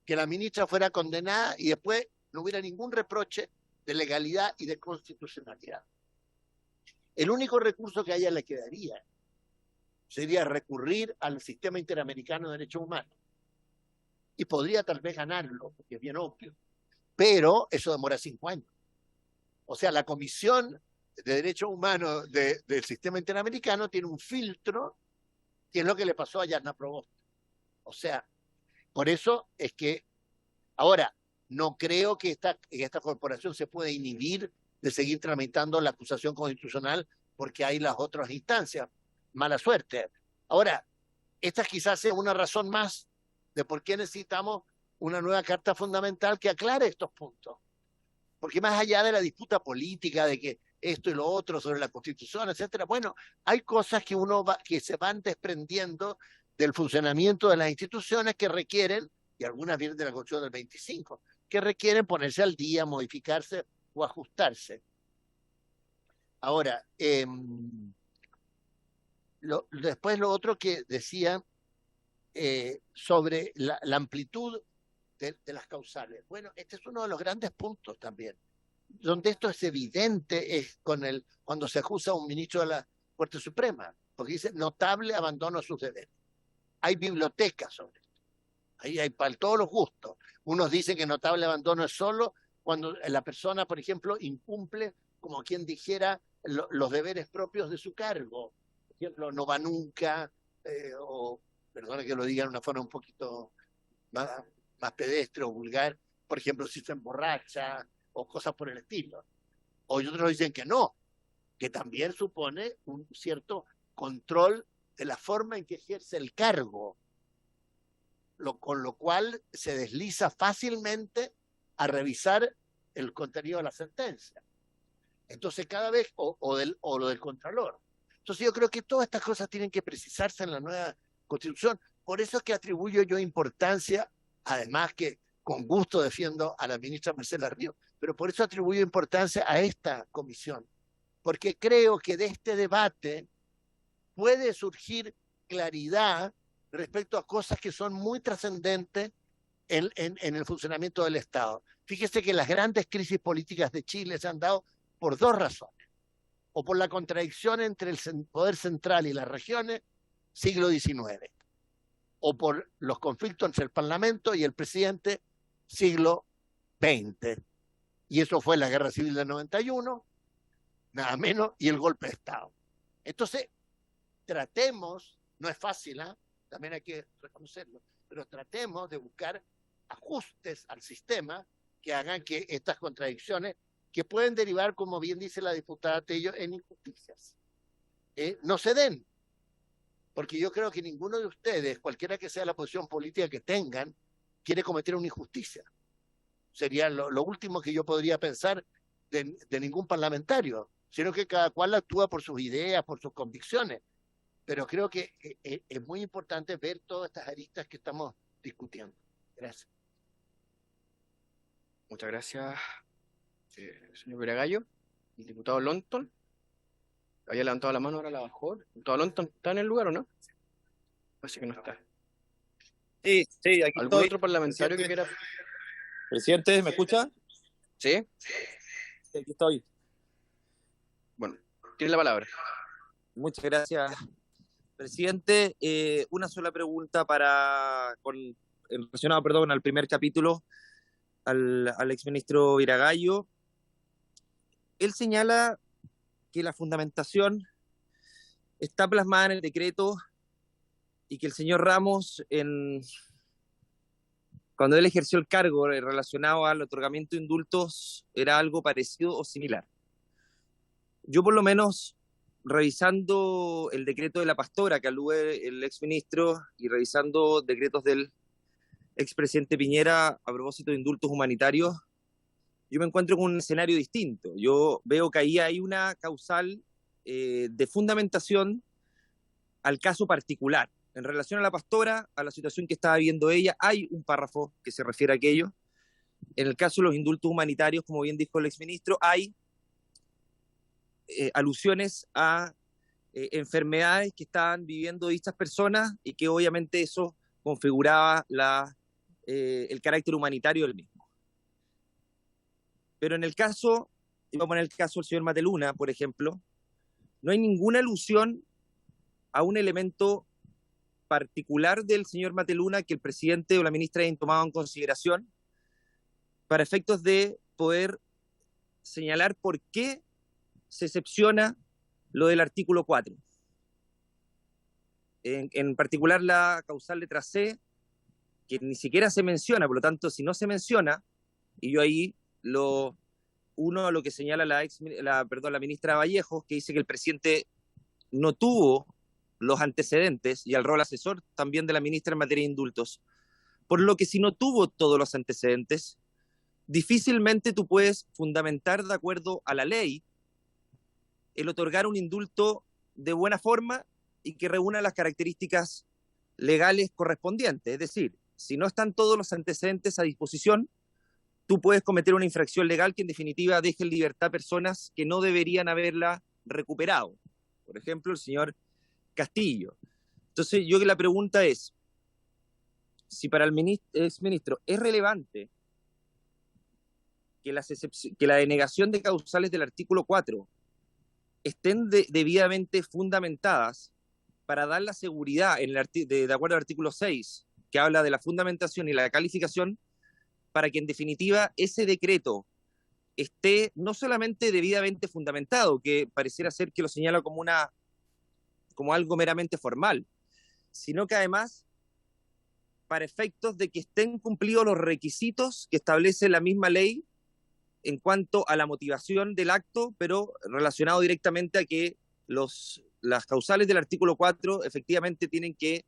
que la ministra fuera condenada y después no hubiera ningún reproche de legalidad y de constitucionalidad. El único recurso que a ella le quedaría sería recurrir al Sistema Interamericano de Derechos Humanos. y podría tal vez ganarlo, porque es bien obvio, pero eso demora 5 años. O sea, la Comisión de Derechos Humanos del sistema interamericano tiene un filtro, que es lo que le pasó a Yarna Proboste. O sea, por eso es que ahora no creo que esta corporación se pueda inhibir de seguir tramitando la acusación constitucional porque hay las otras instancias. Mala suerte. Ahora, esta quizás sea una razón más de por qué necesitamos una nueva Carta Fundamental que aclare estos puntos. Porque más allá de la disputa política, de que esto y lo otro sobre la Constitución, etcétera, bueno, hay cosas que se van desprendiendo del funcionamiento de las instituciones que requieren, y algunas vienen de la Constitución del 25, que requieren ponerse al día, modificarse o ajustarse. Ahora, después lo otro que decía sobre la amplitud de las causales. Bueno, este es uno de los grandes puntos también. Donde esto es evidente es cuando se acusa a un ministro de la Corte Suprema, porque dice notable abandono a sus deberes. Hay bibliotecas sobre esto. Ahí hay para todos los gustos. Unos dicen que notable abandono es solo cuando la persona, por ejemplo, incumple, como quien dijera, los deberes propios de su cargo. Por ejemplo, no va nunca, o, perdona que lo diga de una forma un poquito más pedestre o vulgar, por ejemplo, si se emborracha o cosas por el estilo. O otros dicen que no, que también supone un cierto control de la forma en que ejerce el cargo, con lo cual se desliza fácilmente a revisar el contenido de la sentencia. Entonces cada vez, o lo del contralor. Entonces yo creo que todas estas cosas tienen que precisarse en la nueva Constitución. Por eso es que atribuyo yo importancia, además que con gusto defiendo a la ministra Marcela Ríos, pero por eso atribuyo importancia a esta comisión, porque creo que de este debate puede surgir claridad respecto a cosas que son muy trascendentes en el funcionamiento del Estado. Fíjese que las grandes crisis políticas de Chile se han dado por 2 razones, o por la contradicción entre el poder central y las regiones, siglo XIX, o por los conflictos entre el Parlamento y el presidente, siglo XX. Y eso fue la Guerra Civil del 91, nada menos, y el golpe de Estado. Entonces, tratemos, no es fácil, también hay que reconocerlo, pero tratemos de buscar ajustes al sistema que hagan que estas contradicciones, que pueden derivar, como bien dice la diputada Tello, en injusticias, no se den. Porque yo creo que ninguno de ustedes, cualquiera que sea la posición política que tengan, quiere cometer una injusticia. Sería lo último que yo podría pensar de ningún parlamentario, sino que cada cual actúa por sus ideas, por sus convicciones. Pero creo que es muy importante ver todas estas aristas que estamos discutiendo. Gracias. Muchas gracias, señor Viragallo. El diputado Lonton había levantado la mano, ahora la bajó. ¿El diputado Lonton está en el lugar o no? Parece que no está. Sí, aquí ¿Algún estoy. otro parlamentario que quiera? Presidente, ¿me escucha? ¿Sí? Sí, aquí estoy. Bueno, tiene la palabra. Muchas gracias, presidente. Una sola pregunta relacionado, perdón, al primer capítulo, al exministro Viragallo. Él señala que la fundamentación está plasmada en el decreto y que el señor Ramos, cuando él ejerció el cargo relacionado al otorgamiento de indultos, era algo parecido o similar. Yo, por lo menos, revisando el decreto de la pastora que alude el exministro y revisando decretos del expresidente Piñera a propósito de indultos humanitarios, yo me encuentro con un escenario distinto. Yo veo que ahí hay una causal de fundamentación al caso particular. En relación a la pastora, a la situación que estaba viviendo ella, hay un párrafo que se refiere a aquello. En el caso de los indultos humanitarios, como bien dijo el exministro, hay alusiones a enfermedades que estaban viviendo estas personas y que obviamente eso configuraba el carácter humanitario del mismo. Pero en el caso, vamos a poner el caso del señor Mateluna, por ejemplo, no hay ninguna alusión a un elemento particular del señor Mateluna que el presidente o la ministra hayan tomado en consideración para efectos de poder señalar por qué se excepciona lo del artículo 4. En particular la causal letra C, que ni siquiera se menciona, por lo tanto, si no se menciona, y yo ahí uno a lo que señala la ministra Vallejos, que dice que el presidente no tuvo los antecedentes, y al rol asesor también de la ministra en materia de indultos, por lo que si no tuvo todos los antecedentes, difícilmente tú puedes fundamentar de acuerdo a la ley el otorgar un indulto de buena forma y que reúna las características legales correspondientes. Es decir, si no están todos los antecedentes a disposición, tú puedes cometer una infracción legal que en definitiva deje en libertad personas que no deberían haberla recuperado. Por ejemplo, el señor Castillo. Entonces, yo que la pregunta es, si para el exministro es relevante que la denegación de causales del artículo 4 estén debidamente fundamentadas para dar la seguridad de acuerdo al artículo 6, que habla de la fundamentación y la calificación, para que en definitiva ese decreto esté no solamente debidamente fundamentado, que pareciera ser que lo señala como algo meramente formal, sino que además para efectos de que estén cumplidos los requisitos que establece la misma ley en cuanto a la motivación del acto, pero relacionado directamente a que las causales del artículo 4 efectivamente tienen que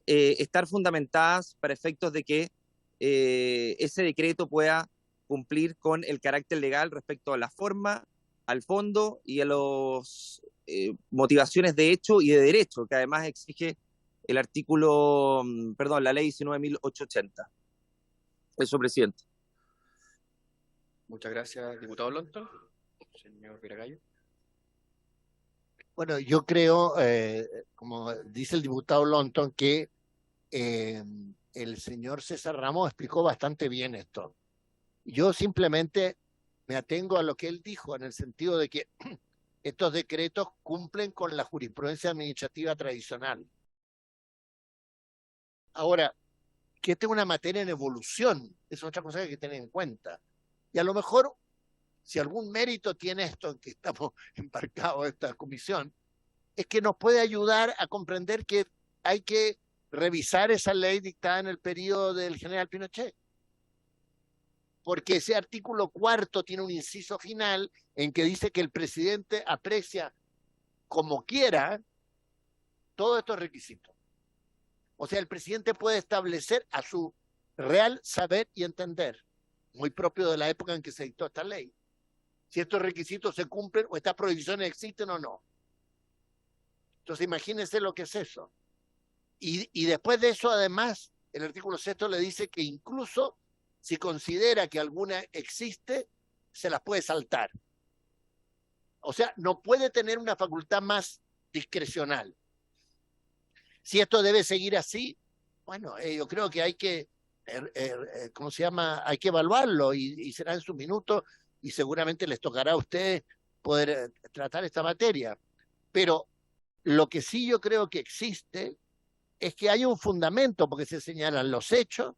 estar fundamentadas para efectos de que ese decreto pueda cumplir con el carácter legal respecto a la forma, al fondo y a las motivaciones de hecho y de derecho, que además exige el artículo, la ley 19.880. Eso, presidente. Muchas gracias, diputado Lonto. Señor Viragallo. Bueno, yo creo, como dice el diputado Lonton, que el señor César Ramos explicó bastante bien esto. Yo simplemente me atengo a lo que él dijo, en el sentido de que estos decretos cumplen con la jurisprudencia administrativa tradicional. Ahora, que esta es una materia en evolución, es otra cosa que hay que tener en cuenta. Y a lo mejor, si algún mérito tiene esto en que estamos embarcados en esta comisión, es que nos puede ayudar a comprender que hay que revisar esa ley dictada en el periodo del general Pinochet. Porque ese artículo 4 tiene un inciso final en que dice que el presidente aprecia como quiera todos estos requisitos. O sea, el presidente puede establecer a su real saber y entender, muy propio de la época en que se dictó esta ley, si estos requisitos se cumplen o estas prohibiciones existen o no. Entonces imagínense lo que es eso. Y después de eso, además, el artículo 6 le dice que incluso si considera que alguna existe, se las puede saltar. O sea, no puede tener una facultad más discrecional. Si esto debe seguir así, bueno, yo creo que hay que, hay que evaluarlo y será en su minuto y seguramente les tocará a ustedes poder tratar esta materia. Pero lo que sí yo creo que existe es que hay un fundamento, porque se señalan los hechos,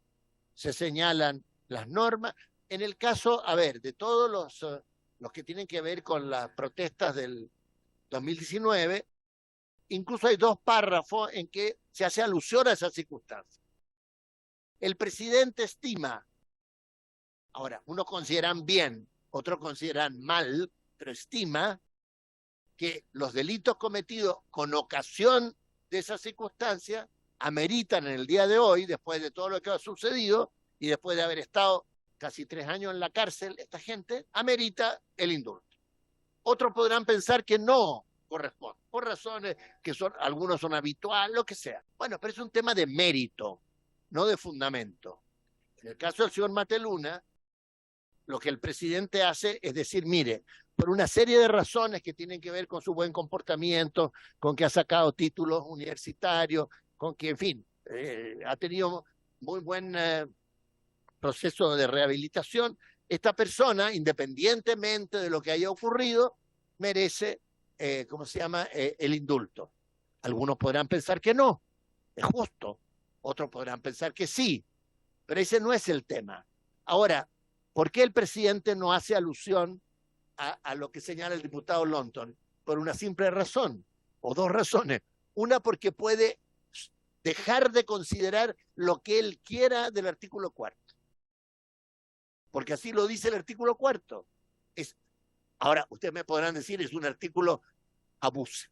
se señalan las normas. En el caso, a ver, de todos los que tienen que ver con las protestas del 2019, incluso hay 2 párrafos en que se hace alusión a esas circunstancias. El presidente estima, ahora, unos consideran bien, otros consideran mal, pero estima que los delitos cometidos con ocasión de esas circunstancias ameritan en el día de hoy, después de todo lo que ha sucedido y después de haber estado casi 3 años en la cárcel, esta gente amerita el indulto. Otros podrán pensar que no corresponde, por razones que algunos son habituales, lo que sea. Bueno, pero es un tema de mérito, no de fundamento. En el caso del señor Mateluna, lo que el presidente hace es decir, mire, por una serie de razones que tienen que ver con su buen comportamiento, con que ha sacado títulos universitarios, con que, en fin, ha tenido muy buen proceso de rehabilitación, esta persona, independientemente de lo que haya ocurrido, merece, el indulto. Algunos podrán pensar que no, es justo. Otros podrán pensar que sí, pero ese no es el tema. Ahora, ¿por qué el presidente no hace alusión a lo que señala el diputado Longton? Por una simple razón, o dos razones. Una, porque puede dejar de considerar lo que él quiera del artículo 4. Porque así lo dice el artículo 4. Ahora, ustedes me podrán decir, es un artículo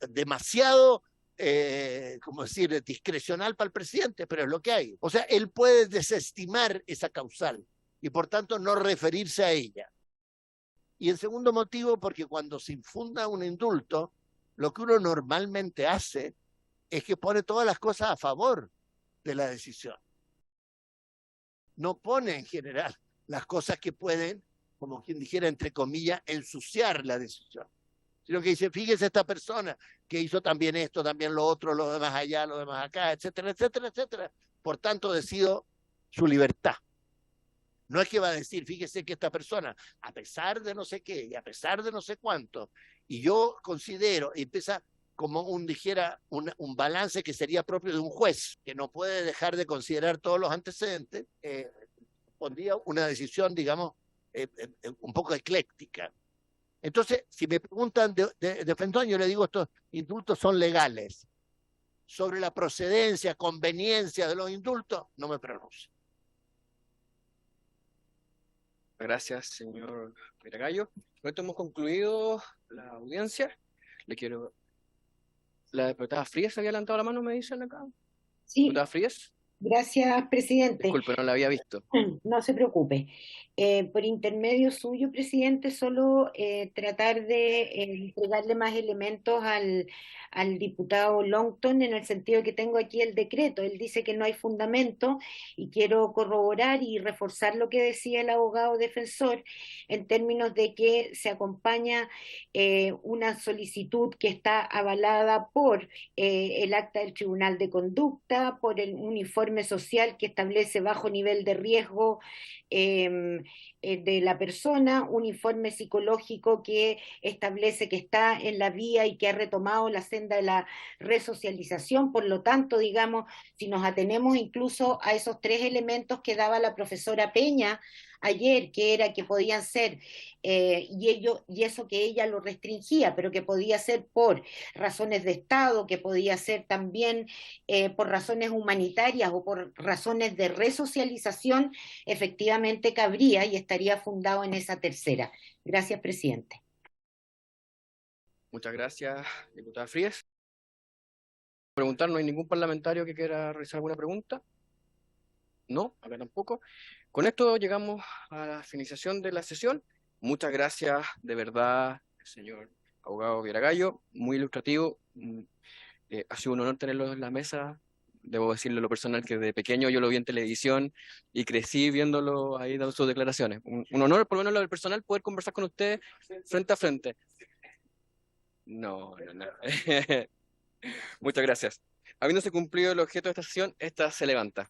demasiado, como decir, discrecional para el presidente, pero es lo que hay. O sea, él puede desestimar esa causal y por tanto no referirse a ella. Y el segundo motivo, porque cuando se infunda un indulto, lo que uno normalmente hace es que pone todas las cosas a favor de la decisión. No pone en general las cosas que pueden, como quien dijera, entre comillas, ensuciar la decisión. Sino que dice, fíjese esta persona que hizo también esto, también lo otro, lo demás allá, lo demás acá, etcétera, etcétera, etcétera. Por tanto, decido su libertad. No es que va a decir, fíjese que esta persona, a pesar de no sé qué y a pesar de no sé cuánto, y yo considero, y empieza como dijera, un balance que sería propio de un juez, que no puede dejar de considerar todos los antecedentes, pondría una decisión, digamos, un poco ecléctica. Entonces, si me preguntan de frente, yo le digo, estos indultos son legales. Sobre la procedencia, conveniencia de los indultos, no me pronuncio. Gracias, señor Viragallo. Con esto hemos concluido la audiencia. La diputada Frías había levantado la mano, me dicen acá. Sí, Diputada Frías, gracias, presidente. disculpe, no la había visto. No se preocupe. Por intermedio suyo, presidente, solo tratar de entregarle más elementos al diputado Longton en el sentido que tengo aquí el decreto. Él dice que no hay fundamento y quiero corroborar y reforzar lo que decía el abogado defensor en términos de que se acompaña una solicitud que está avalada por el acta del Tribunal de Conducta, por un informe social que establece bajo nivel de riesgo de la persona, un informe psicológico que establece que está en la vía y que ha retomado la senda de la resocialización. Por lo tanto, digamos, si nos atenemos incluso a esos tres elementos que daba la profesora Peña ayer, que era que podían ser, y eso que ella lo restringía, pero que podía ser por razones de Estado, que podía ser también por razones humanitarias o por razones de resocialización, efectivamente cabría y estaría fundado en esa tercera. Gracias, presidente. Muchas gracias, diputada Frías. Preguntar, ¿no hay ningún parlamentario que quiera realizar alguna pregunta? No, acá tampoco. Con esto llegamos a la finalización de la sesión. Muchas gracias, de verdad, señor abogado Viragallo, muy ilustrativo. Ha sido un honor tenerlo en la mesa. Debo decirle lo personal que de pequeño yo lo vi en televisión y crecí viéndolo ahí dando sus declaraciones. Un honor, por lo menos lo del personal, poder conversar con usted frente a frente. No. Muchas gracias. Habiéndose cumplido el objeto de esta sesión, esta se levanta.